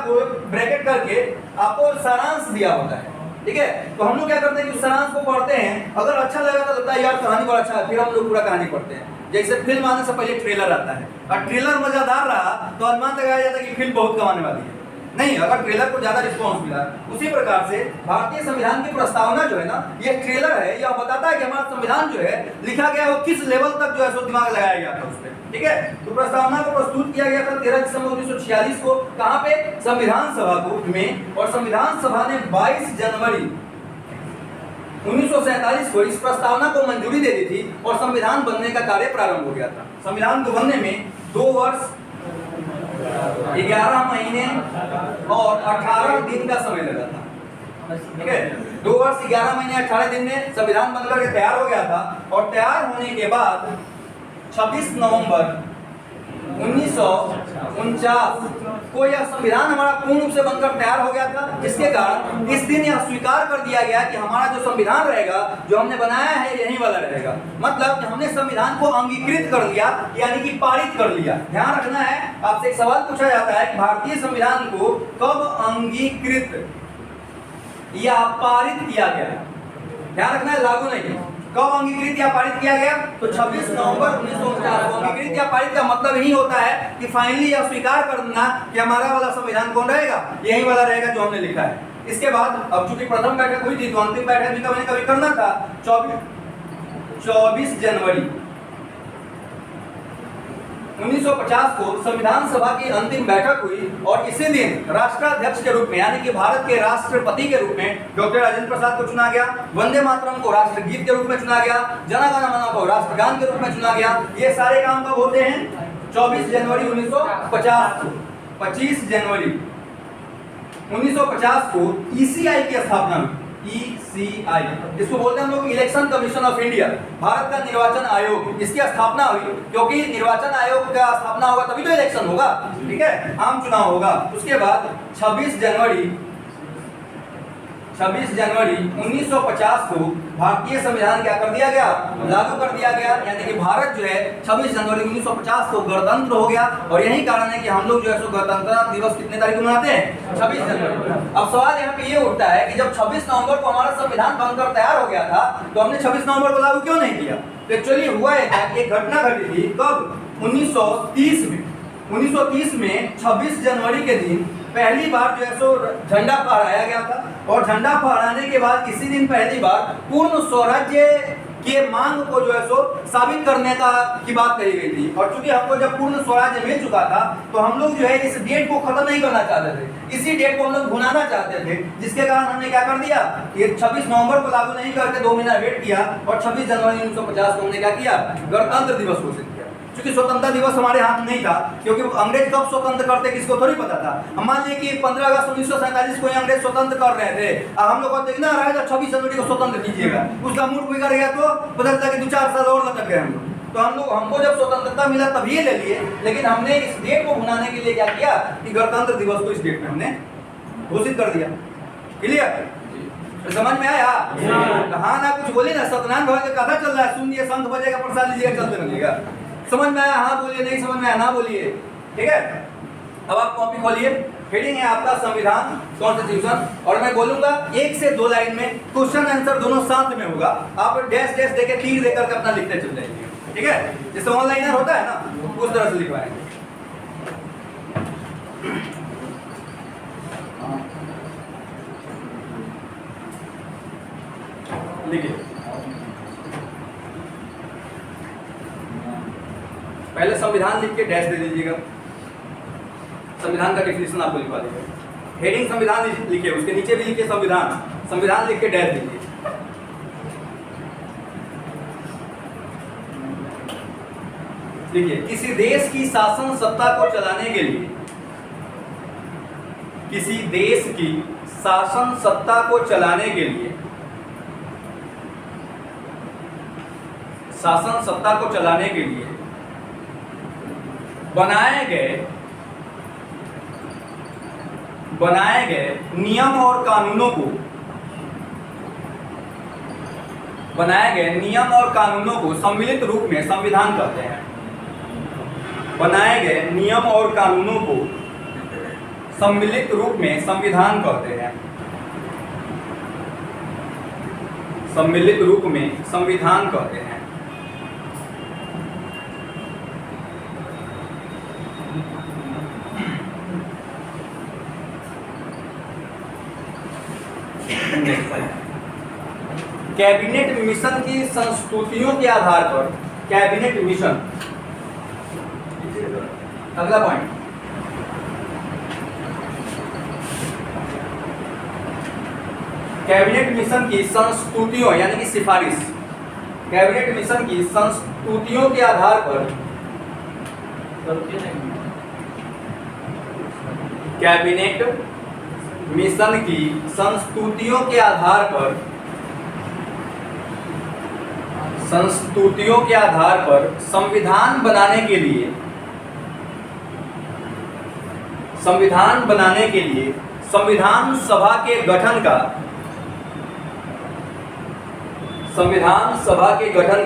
ब्रैकेट करके आपको सारांश दिया होता है। ठीक है, तो हम लोग क्या करते हैं कि उस सारांश को पढ़ते हैं, अगर अच्छा लगा तो लगता है यार कहानी बड़ा अच्छा है, फिर हम लोग पूरा कहानी पढ़ते हैं। जैसे फिल्म आने से पहले ट्रेलर आता है, और ट्रेलर मजेदार रहा तो अनुमान लगाया जाता है कि फिल्म बहुत कमाने वाली है, नहीं अगर ट्रेलर को ज्यादा रिस्पॉन्स मिला। उसी प्रकार से भारतीय संविधान की प्रस्तावना जो है ना, ये ट्रेलर है, यह बताता है कि हमारा संविधान जो है लिखा गया वो किस लेवल तक जो है सो दिमाग लगाया गया था उस पर। ठीक है, तो प्रस्तावना को प्रस्तुत किया गया था 13 दिसंबर 1946 को। कहाँ पे, संविधान सभा को में, और संविधान सभा ने 22 जनवरी 1947 को इस प्रस्तावना को मंजूरी दे दी थी और संविधान बनने का कार्य प्रारंभ हो गया था। संविधान को बनने में 2 वर्ष 11 महीने और 18 दिन का समय लगा था। ठीक है, 2 वर्ष 11 महीने 18 दिन में संविधान बनकर के तैयार हो गया था। और तैयार होने के बाद 26 नवंबर 1949 को यह संविधान हमारा पूर्ण रूप से बनकर तैयार हो गया था, जिसके कारण इस दिन यह स्वीकार कर दिया गया कि हमारा जो संविधान रहेगा, जो हमने बनाया है, यही वाला रहेगा। मतलब कि हमने संविधान को अंगीकृत कर लिया, यानी कि पारित कर लिया। ध्यान रखना है, आपसे एक सवाल पूछा जाता है कि भारतीय संविधान को कब अंगीकृत या पारित किया गया। ध्यान रखना है, लागू नहीं। कब अंगीकृत या पारित किया गया? तो 26 नवंबर 1949 को। अंगीकृत या पारित का मतलब यही होता है कि फाइनली यह स्वीकार कर देना कि हमारा वाला संविधान कौन रहेगा, यही वाला रहेगा जो हमने लिखा है। इसके बाद अब चूंकि प्रथम बैठक हुई थी तो अंतिम बैठक भी कभी कभी करना था। 24 जनवरी 1950 को संविधान सभा की अंतिम बैठक हुई और इसी दिन राष्ट्राध्यक्ष के रूप में, यानी कि भारत के राष्ट्रपति के रूप में डॉक्टर राजेंद्र प्रसाद को चुना गया। वंदे मातरम को राष्ट्रगीत के रूप में चुना गया। जन गण मन को राष्ट्रगान के रूप में चुना गया। ये सारे काम कब होते हैं? 24 जनवरी 1950 को। 25 जनवरी 1950 को ईसीआई की स्थापना हुई। ECI इसको बोलते हैं हम लोग election commission of India, Bharat का निर्वाचन आयोग। इसकी स्थापना हुई क्योंकि निर्वाचन आयोग का स्थापना होगा तभी तो इलेक्शन होगा, ठीक है, आम चुनाव होगा। उसके बाद 26 जनवरी 1950 को भारतीय संविधान क्या कर दिया गया? लागू कर दिया गया। यानी कि भारत जो है 26 जनवरी 1950 को गणतंत्र हो गया। और यही कारण है कि हम लोग जो है सो गणतंत्र दिवस कितने तारीख को मनाते हैं? 26 जनवरी। अब सवाल यहाँ पे ये उठता है कि जब 26 नवंबर को हमारा संविधान बनकर तैयार हो गया था तो हमने 26 नवंबर को लागू क्यों नहीं किया? तो एक्चुअली हुआ एक घटना घटी थी। कब? 1930 में। 1930 में 26 जनवरी के दिन पहली बार जो है सो झंडा फहराया गया था। और झंडा फहराने के बाद इसी दिन पहली बार पूर्ण स्वराज्य के मांग को जो है सो साबित करने की बात कही गई थी। और चूंकि हमको जब पूर्ण स्वराज्य मिल चुका था तो हम लोग जो है इस डेट को खत्म नहीं करना चाहते थे, इसी डेट को हम लोग भुनाना चाहते थे। जिसके कारण हमने क्या कर दिया, ये 26 नवंबर को लागू नहीं करके 2 महीना वेट किया और 26 जनवरी 1950 को हमने क्या किया? गणतंत्र दिवस घोषित किया। क्योंकि स्वतंत्रता दिवस हमारे हाथ में नहीं था, क्योंकि अंग्रेज कब स्वतंत्र करते किसको थोड़ी पता था। मान लीजिए कि 15 अगस्त 1947 को अंग्रेज स्वतंत्र कर रहे थे, अब हम लोग को देखना रहा है 26 जनवरी को स्वतंत्र कीजिएगा, उसका मूड बिगड़ गया तो पता चलता कि 2-4 साल और लटक गए हम लोग। तो हमको जब स्वतंत्रता मिला तभी ले लिए, लेकिन हमने इस डेट को भुनाने के लिए क्या किया कि गणतंत्र दिवस को इस डेट में हमने घोषित कर दिया। क्लियर? समझ में आया? हाँ ना, कुछ बोले ना, सत्यनारायण भगवान का कथा चल रहा है, सुनिए, शंख बजेगा, प्रसाद लीजिएगा, चलते रहिएगा। समझ में आया? हाँ बोलिए, नहीं समझ में आया ना बोलिए, ठीक है। अब आप कॉपी खोलिए, हेडिंग है आपका संविधान कॉन्स्टिट्यूशन, और मैं बोलूंगा 1 से 2 लाइन में, क्वेश्चन आंसर दोनों साथ में होगा। आप डैश डैश देके तीर देकर के अपना लिखते चल जाएंगे, ठीक है। जैसे ऑनलाइनर होता है ना, उस तरह से लिखवाएंगे। लिखिए, पहले संविधान लिख के डैश दे दीजिएगा। संविधान का डेफिनेशन आपको लिखवा देगा। हेडिंग संविधान लिखिए, उसके नीचे भी लिखिए संविधान, संविधान लिख के डैश दीजिए। लिखिए, किसी देश की शासन सत्ता को चलाने के लिए, किसी देश की शासन सत्ता को चलाने के लिए, शासन सत्ता को चलाने के लिए बनाए गए नियम और कानूनों को, सम्मिलित रूप में संविधान कहते हैं। बनाए गए नियम और कानूनों को सम्मिलित रूप में संविधान कहते हैं। सम्मिलित रूप में संविधान कहते हैं। कैबिनेट मिशन की संस्तुतियों के आधार पर, कैबिनेट मिशन, अगला पॉइंट, कैबिनेट मिशन की संस्तुतियों यानी कि सिफारिश, कैबिनेट मिशन की संस्तुतियों के आधार पर, कैबिनेट मिशन की संस्तुतियों के आधार पर संस्तुतियों के आधार पर संविधान बनाने के लिए संविधान सभा के गठन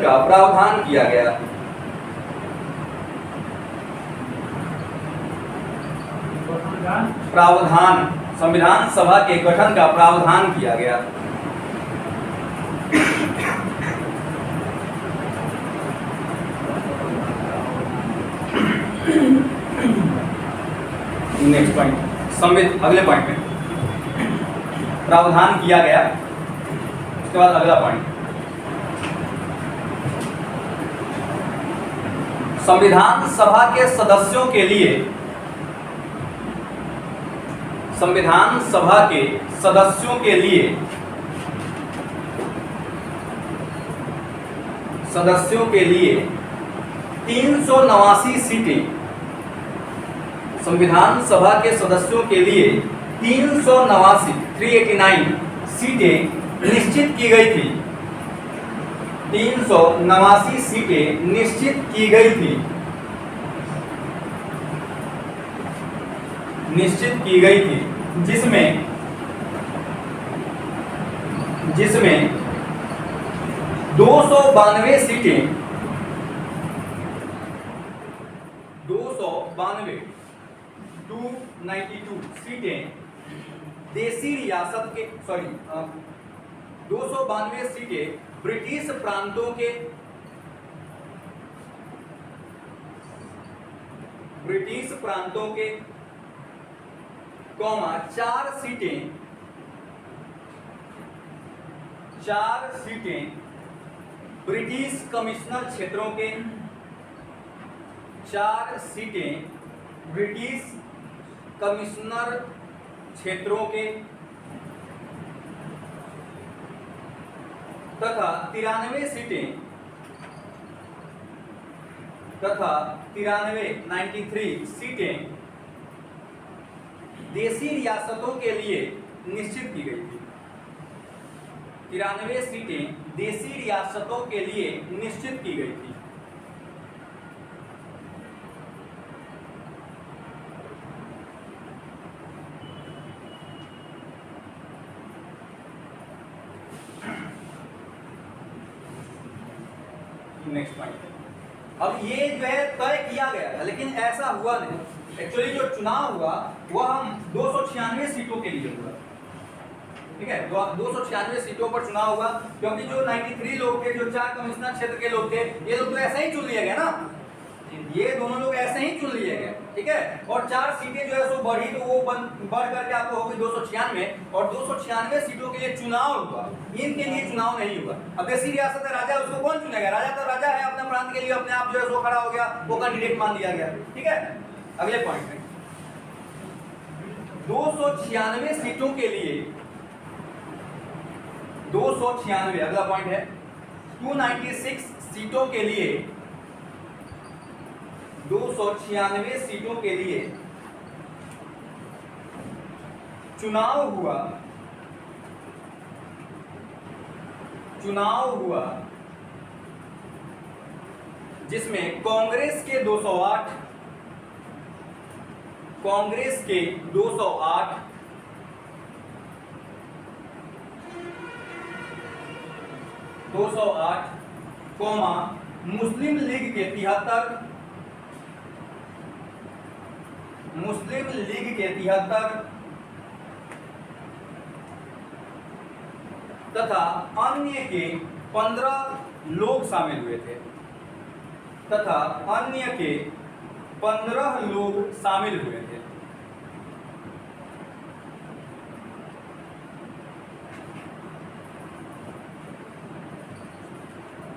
का प्रावधान किया गया। संविधान सभा के गठन का प्रावधान किया गया। नेक्स्ट पॉइंट, अगले पॉइंट में प्रावधान किया गया। उसके बाद अगला पॉइंट, संविधान सभा के सदस्यों के लिए संविधान सभा के सदस्यों के लिए 389 सीटें, संविधान सभा के सदस्यों के लिए 389 सीटें निश्चित की गई थी। 389 सीटें निश्चित की गई थी, जिसमें 292 सीटें 292 सीटें देसी रियासत के 292 सीटें ब्रिटिश प्रांतों के 4 सीटें ब्रिटिश कमिश्नर क्षेत्रों के 4 सीटें ब्रिटिश कमिश्नर क्षेत्रों के तथा 93 सीटें देसी रियासतों के लिए निश्चित की गई थी। 93 सीटें देसी रियासतों के लिए निश्चित की गई थी। नेक्स्ट पॉइंट, अब ये जो है तय किया गया था, लेकिन ऐसा हुआ नहीं। एक्चुअली जो चुनाव हुआ वह हम 296 सीटों के लिए हुआ, ठीक है। 296 सीटों पर चुनाव हुआ, क्योंकि जो 93 लोग थे, जो 4 कमिश्नर क्षेत्र के लोग थे, ये लोग तो ऐसे ही चुन लिए गए ना, ये दोनों लोग ऐसे ही चुन लिए गए, ठीक है। और 4 सीटें जो है सो बढ़ी, तो वो बढ़ करके आपको हो गई 296, और 296 सीटों के लिए चुनाव हुआ। इनके लिए चुनाव नहीं हुआ। अब देसी रियासत है, राजा, उसको कौन चुनेगा? राजा तो राजा है, अपने प्रांत के लिए अपने आप जो है सो खड़ा हो गया, वो कैंडिडेट मान दिया गया, ठीक है। अगले पॉइंट में 296 सीटों के लिए 296, अगला पॉइंट है 296 सीटों के लिए 296 सीटों के लिए चुनाव हुआ, जिसमें कांग्रेस के 208 कौमा मुस्लिम लीग के 73 तथा अन्य के 15 लोग शामिल हुए थे,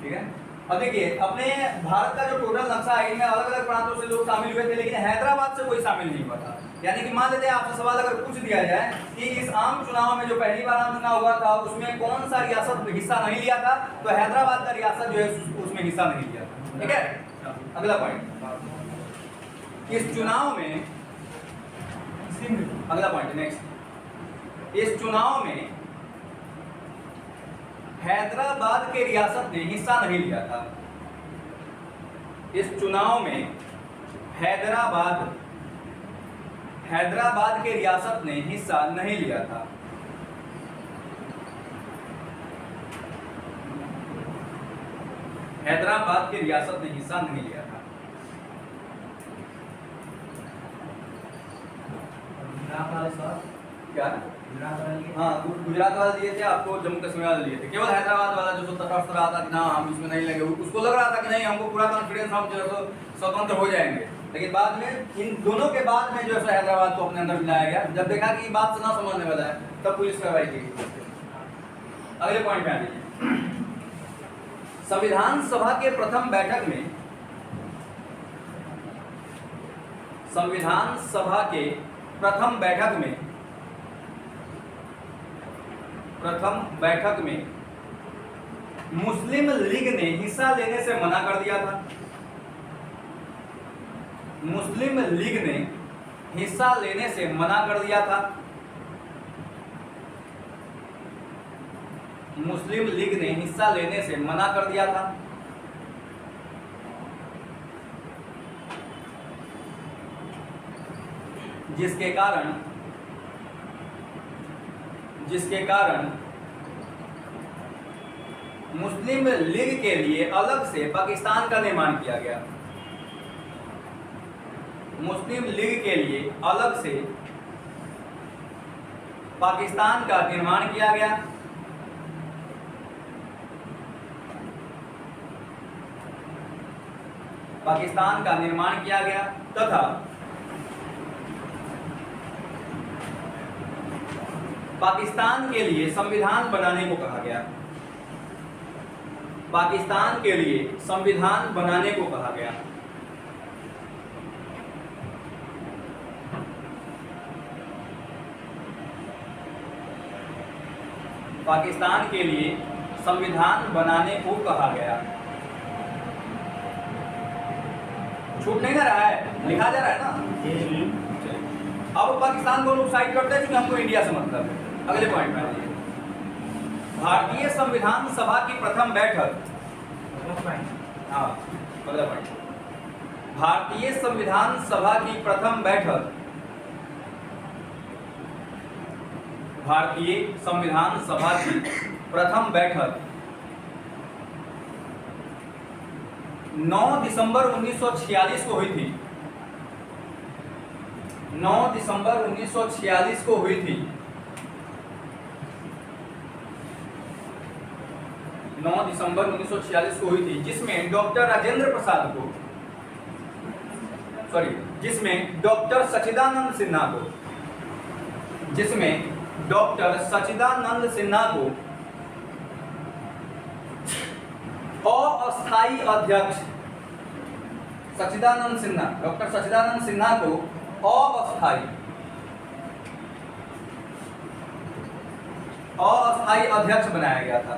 ठीक है। अब देखिए, अपने भारत का जो टोटल नक्शा है, इनमें अलग अलग प्रांतों से लोग शामिल हुए थे, लेकिन हैदराबाद से कोई शामिल नहीं हुआ था। यानी कि मान लेते हैं आपसे सवाल अगर पूछ दिया जाए कि इस आम चुनाव में जो पहली बार आम चुनाव हुआ था, उसमें कौन सा रियासत हिस्सा नहीं लिया था, तो हैदराबाद का रियासत जो है उसमें हिस्सा नहीं लिया था, ठीक है। अगला पॉइंट, इस चुनाव में, अगला पॉइंट नेक्स्ट, इस चुनाव में हैदराबाद के रियासत ने हिस्सा नहीं लिया था। इस चुनाव में हैदराबाद के रियासत ने हिस्सा नहीं लिया था। हैदराबाद के रियासत ने हिस्सा नहीं लिया था। क्या? हाँ, गुजरात वाले दिए थे आपको, जम्मू कश्मीर वाले दिए थे। केवल हैदराबाद वाला जो तटस्थ रहा था कि ना हम इसमें नहीं लगे, उसको लग रहा था कि नहीं हमको पूरा कॉन्फिडेंस, हम जो है स्वतंत्र हो जाएंगे। लेकिन बाद में इन दोनों के बाद में जो है हैदराबाद को अपने अंदर मिलाया गया। जब देखा कि बात से ना समझने वाला है तब पुलिस कार्रवाई की। अगले पॉइंट में आ जाइए। संविधान सभा के प्रथम बैठक में मुस्लिम लीग ने हिस्सा लेने से मना कर दिया था। मुस्लिम लीग ने हिस्सा लेने से मना कर दिया था। मुस्लिम लीग ने हिस्सा लेने से मना कर दिया था। जिसके कारण मुस्लिम लीग के लिए अलग से पाकिस्तान का निर्माण किया गया। मुस्लिम लीग के लिए अलग से पाकिस्तान का निर्माण किया गया। पाकिस्तान का निर्माण किया गया तथा पाकिस्तान के लिए संविधान बनाने को कहा गया। पाकिस्तान के लिए संविधान बनाने को कहा गया। पाकिस्तान के लिए संविधान बनाने को कहा गया। छूट नहीं ना रहा है, लिखा जा रहा है ना। अब पाकिस्तान को लोग साइड करते हैं क्योंकि हमको इंडिया से मतलब है। अगले पॉइंट में आइए। भारतीय संविधान सभा की प्रथम बैठक। हाँ, अगला पॉइंट। भारतीय संविधान सभा की प्रथम बैठक। भारतीय संविधान सभा की प्रथम बैठक 9 दिसंबर 1946 को हुई थी। 9 दिसंबर 1946 को हुई थी। 9 दिसंबर 1946 को हुई थी, जिसमें डॉक्टर राजेंद्र प्रसाद को, जिसमें डॉक्टर सच्चिदानंद सिन्हा को, अस्थायी अध्यक्ष डॉक्टर सच्चिदानंद सिन्हा को अस्थायी अध्यक्ष बनाया गया था।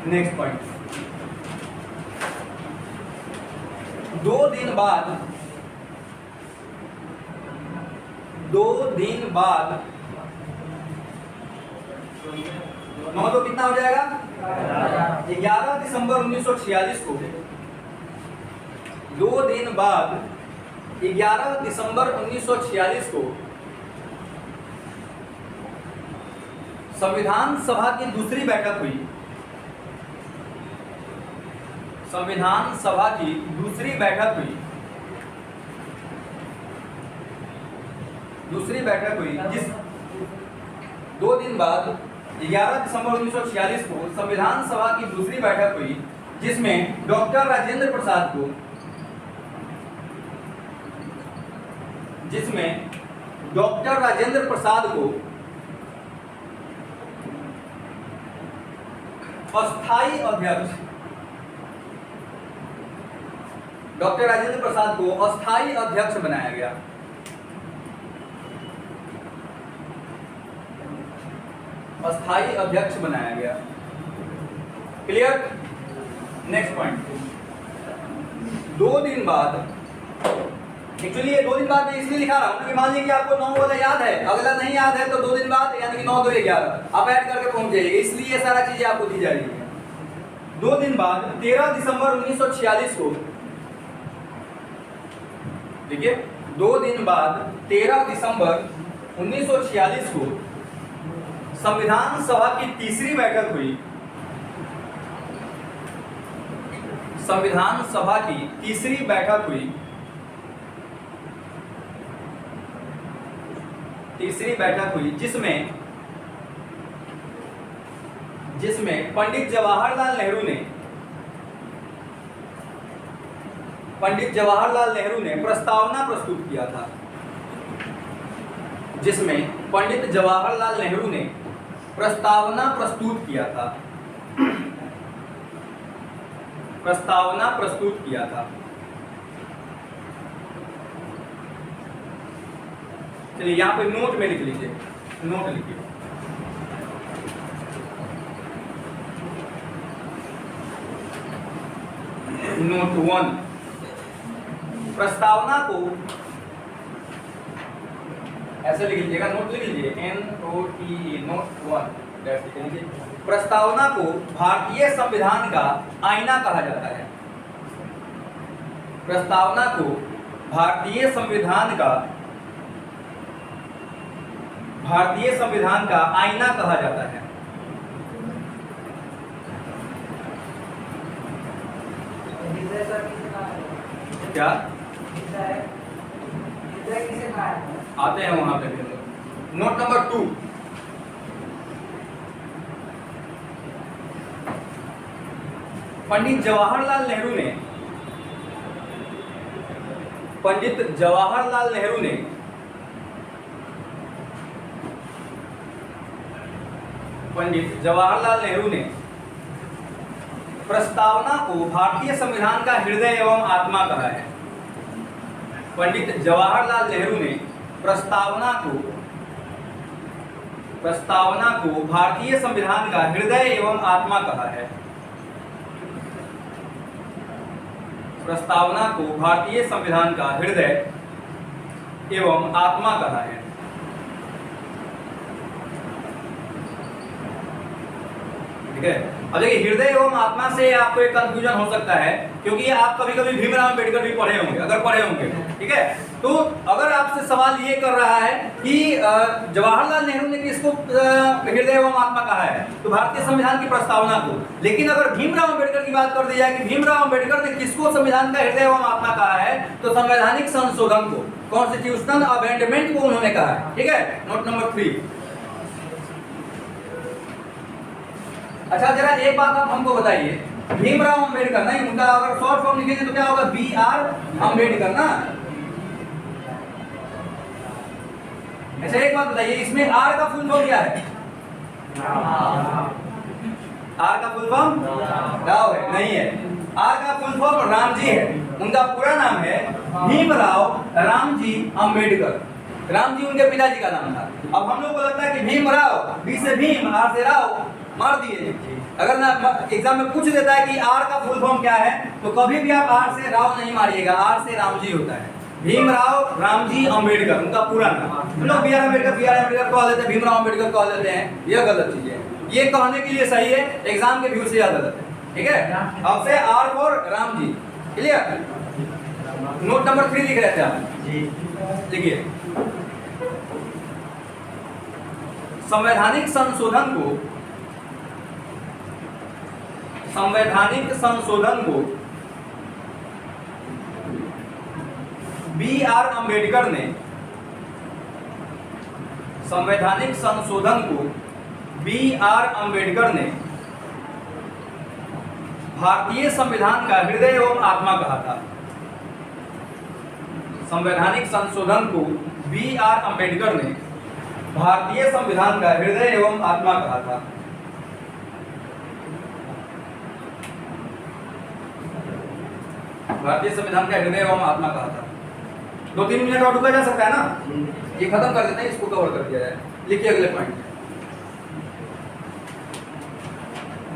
Next point. 2 दिन बाद 9 तो कितना हो जाएगा? 11 दिसंबर 1946 को 2 दिन बाद 11 दिसंबर 1946 को संविधान सभा की दूसरी बैठक हुई। संविधान सभा की दूसरी बैठक हुई। जिस 2 दिन बाद 11 दिसंबर 1946 को संविधान सभा की दूसरी बैठक हुई, जिसमें डॉक्टर राजेंद्र प्रसाद को अस्थायी अध्यक्ष बनाया गया। क्लियर? Next point. 2 दिन बाद एक्चुअली ये 2 दिन बाद मैं इसलिए लिखा रहा हूँ कि मान लीजिए कि आपको 9 वाला याद है, अगला नहीं याद है, तो 2 दिन बाद यानी कि 9 2 11 आप ऐड करके पहुंच जाइएगा, इसलिए ये सारा चीजें आपको दी जा रही है। 2 दिन बाद 13 दिसंबर 1946 को, देखिए 2 दिन बाद 13 दिसंबर 1946 को संविधान सभा की तीसरी बैठक हुई। संविधान सभा की तीसरी बैठक हुई। तीसरी बैठक हुई जिसमें पंडित जवाहरलाल नेहरू ने प्रस्तावना प्रस्तुत किया था। जिसमें पंडित जवाहरलाल नेहरू ने प्रस्तावना प्रस्तुत किया था। प्रस्तावना प्रस्तुत किया था। चलिए यहाँ पे नोट में लिख लीजिए, नोट लिखिए। नोट 1, प्रस्तावना को ऐसे लिख लीजिएगा, नोट लिख लीजिए, NOTE, नोट 1। प्रस्तावना को भारतीय संविधान का आईना कहा जाता है। प्रस्तावना को भारतीय संविधान का आईना कहा जाता है। क्या आते हैं वहां पे? नोट नंबर 2, पंडित जवाहरलाल नेहरू ने प्रस्तावना को भारतीय संविधान का हृदय एवं आत्मा कहा है। पंडित जवाहरलाल नेहरू ने प्रस्तावना को भारतीय संविधान का हृदय एवं आत्मा कहा है। प्रस्तावना को भारतीय संविधान का हृदय एवं आत्मा कहा है। ठीक है, अब देखिए हृदय एवं आत्मा से आपको एक कंफ्यूजन हो सकता है, क्योंकि आप कभी कभी भीमराव अम्बेडकर भी पढ़े होंगे, अगर पढ़े होंगे। ठीक है, तो अगर आपसे सवाल ये कर रहा है कि जवाहरलाल नेहरू ने किसको हृदय एवं आत्मा कहा है, तो भारतीय संविधान की प्रस्तावना को। लेकिन अगर भीमराव अम्बेडकर की बात कर दी जाए कि भीमराव अम्बेडकर ने किसको संविधान का हृदय एवं आत्मा कहा है, तो संवैधानिक संशोधन को, कॉन्स्टिट्यूशनल अमेंडमेंट को उन्होंने कहा है। ठीक है, नोट नंबर 3। अच्छा, जरा एक बात आप हमको बताइए, भीमराव अम्बेडकर नहीं, उनका अगर शॉर्ट फॉर्म लिखेंगे तो क्या होगा? BR अम्बेडकर ना। अच्छा एक बात बताइए, इसमें R का फुल फॉर्म क्या है? R का फुल फॉर्म राव है? नहीं है। R का फुल फॉर्म रामजी है। उनका पूरा नाम है भीमराव रामजी अम्बेडकर। रामजी उनके पिताजी का नाम था। अब हम लोग को लगता है कि भीमराव, B से भीम, R से राव, मार दिए। अगर ना एग्जाम में पूछ देता है कि R का फुल फॉर्म क्या है, तो कभी भी आप R से राव नहीं मारिएगा, R से रामजी होता है। भीमराव रामजी अम्बेडकर उनका पूरा नाम। हम लोग BR अम्बेडकर कह देते हैं, भीमराव अम्बेडकर कह देते हैं, यह गलत चीज है। ये कहने के लिए सही है, एग्जाम के व्यू से ज्यादा गलत है। ठीक है, अब से R for Ramji. Clear? Note number 3 लिख रहे थे आप, देखिए संवैधानिक संशोधन को BR अम्बेडकर ने भारतीय संविधान का हृदय एवं आत्मा कहा था। संवैधानिक संशोधन को BR अम्बेडकर ने भारतीय संविधान का हृदय एवं आत्मा कहा था। भारतीय संविधान का हृदय एवं आत्मा कहा था। 2-3 मिनट और रुका जा सकता है ना, ये खत्म कर देते हैं, इसको कवर कर दिया जाए। लिखिए अगले पॉइंट।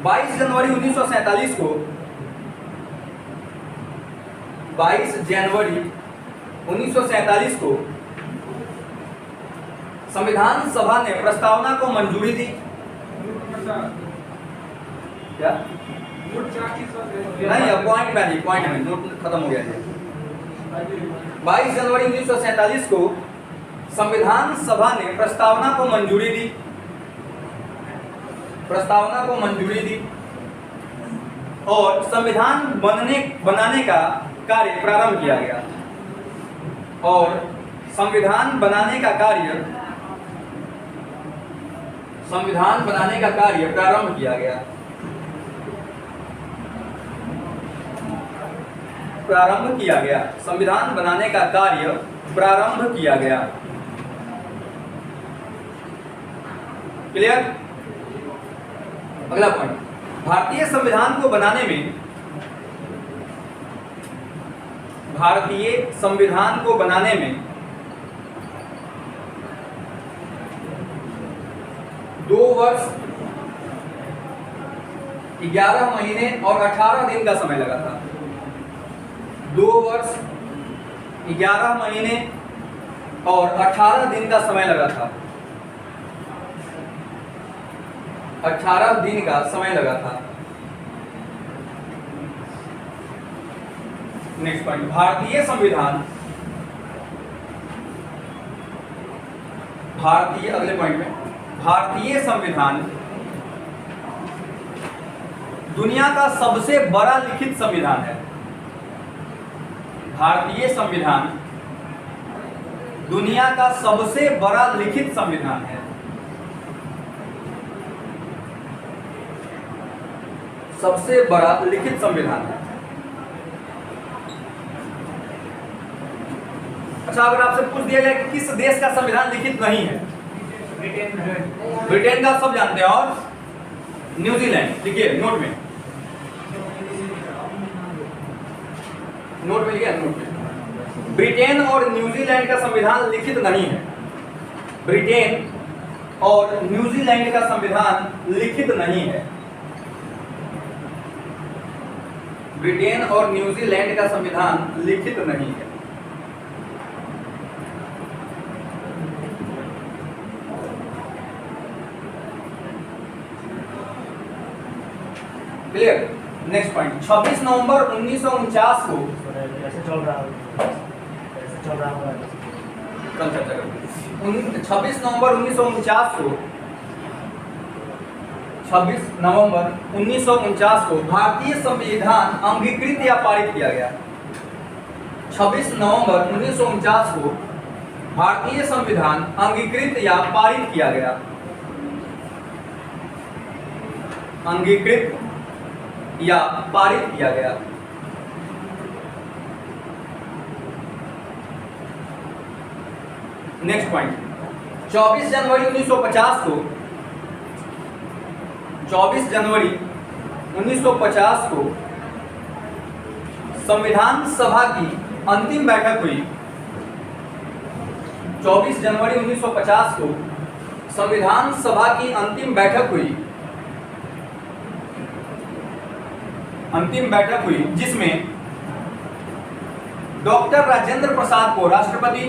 22 जनवरी 1947 को 22 जनवरी 1947 को संविधान सभा ने प्रस्तावना को मंजूरी दी। क्या नहीं, पॉइंट में नहीं, पॉइंट में नोट खत्म हो गया है। 22 जनवरी 1947 को संविधान सभा ने प्रस्तावना को मंजूरी दी, प्रस्तावना को मंजूरी दी और संविधान बनाने का कार्य प्रारंभ किया गया, और संविधान बनाने का कार्य प्रारंभ किया गया, संविधान बनाने का कार्य प्रारंभ किया गया। क्लियर? अगला पॉइंट, भारतीय संविधान को बनाने में 2 वर्ष 11 महीने और 18 दिन का समय लगा था। 2 वर्ष 11 महीने और 18 दिन का समय लगा था। 18 दिन का समय लगा था। नेक्स्ट पॉइंट, भारतीय संविधान, अगले पॉइंट में, भारतीय संविधान दुनिया का सबसे बड़ा लिखित संविधान है। भारतीय संविधान दुनिया का सबसे बड़ा लिखित संविधान है। सबसे बड़ा लिखित संविधान है। अच्छा, अगर आपसे पूछ दिया जाए कि किस देश का संविधान लिखित नहीं है? ब्रिटेन का सब जानते हैं, और न्यूजीलैंड। लिखिए नोट में, लिखिए नोट में। ब्रिटेन और न्यूजीलैंड का संविधान लिखित नहीं है। ब्रिटेन और न्यूजीलैंड का संविधान लिखित नहीं है। ब्रिटेन और न्यूजीलैंड का संविधान लिखित नहीं है। क्लियर? नेक्स्ट पॉइंट, 26 नवंबर 1949 को चल रहा कल चर्चा करेंगे। 26 नवंबर 1949 को 26 नवंबर 1949 को भारतीय संविधान अंगीकृत या पारित किया गया। 26 नवंबर 1949 को भारतीय संविधान अंगीकृत या पारित किया गया। अंगीकृत या पारित किया गया। नेक्स्ट पॉइंट, 24 जनवरी 1950 को 24 जनवरी 1950 को संविधान सभा की अंतिम बैठक हुई। 24 जनवरी 1950 को संविधान सभा की अंतिम बैठक हुई, जिसमें डॉक्टर राजेंद्र प्रसाद को राष्ट्रपति,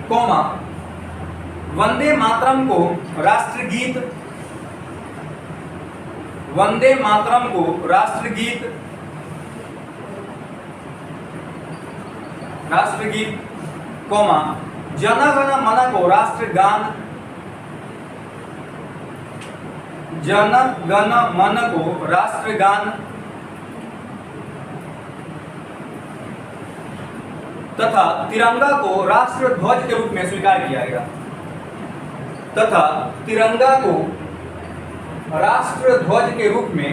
कौमा वंदे मातरम को राष्ट्रगीत, कौमा जन गण मन को राष्ट्रगान, तथा तिरंगा को राष्ट्रध्वज के रूप में स्वीकार किया गया। राष्ट्रध्वज के रूप में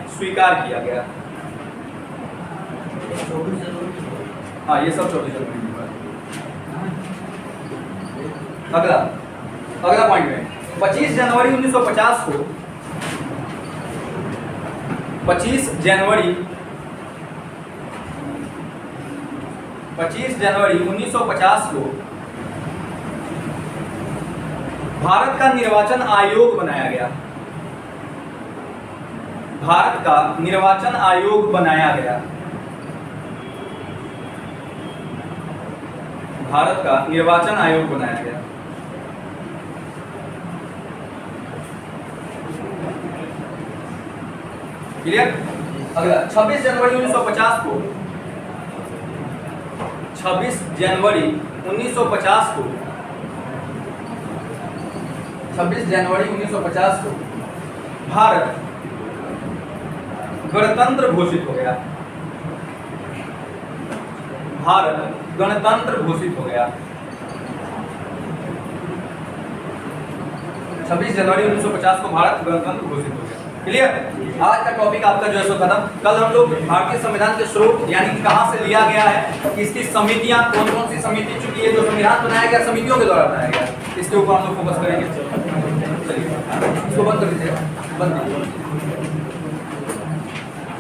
स्वीकार किया गया। हाँ, ये सब 24 जनवरी। अगला पॉइंट है 25 जनवरी 1950 को 25 जनवरी 25 जनवरी 1950 को भारत का निर्वाचन आयोग बनाया गया। भारत का निर्वाचन आयोग बनाया गया। भारत का निर्वाचन आयोग बनाया गया। क्लियर? अगला 26 जनवरी 1950 को 26 जनवरी 1950 को 26 जनवरी 1950 को भारत गणतंत्र घोषित हो गया। भारत गणतंत्र घोषित हो गया। 26 जनवरी 1950 को भारत गणतंत्र घोषित हो गया। क्लियर? आज का टॉपिक आपका जो है सो खत्म। कल हम लोग भारतीय संविधान के स्रोत यानी कहां से लिया गया है, इसकी समितियां कौन कौन सी समिति चुकी है, जो संविधान बनाया गया समितियों के द्वारा बनाया गया, इसके ऊपर हम लोग फोकस करेंगे। चलिए इसको बंद कर दीजिएगा, बंद कीजिए।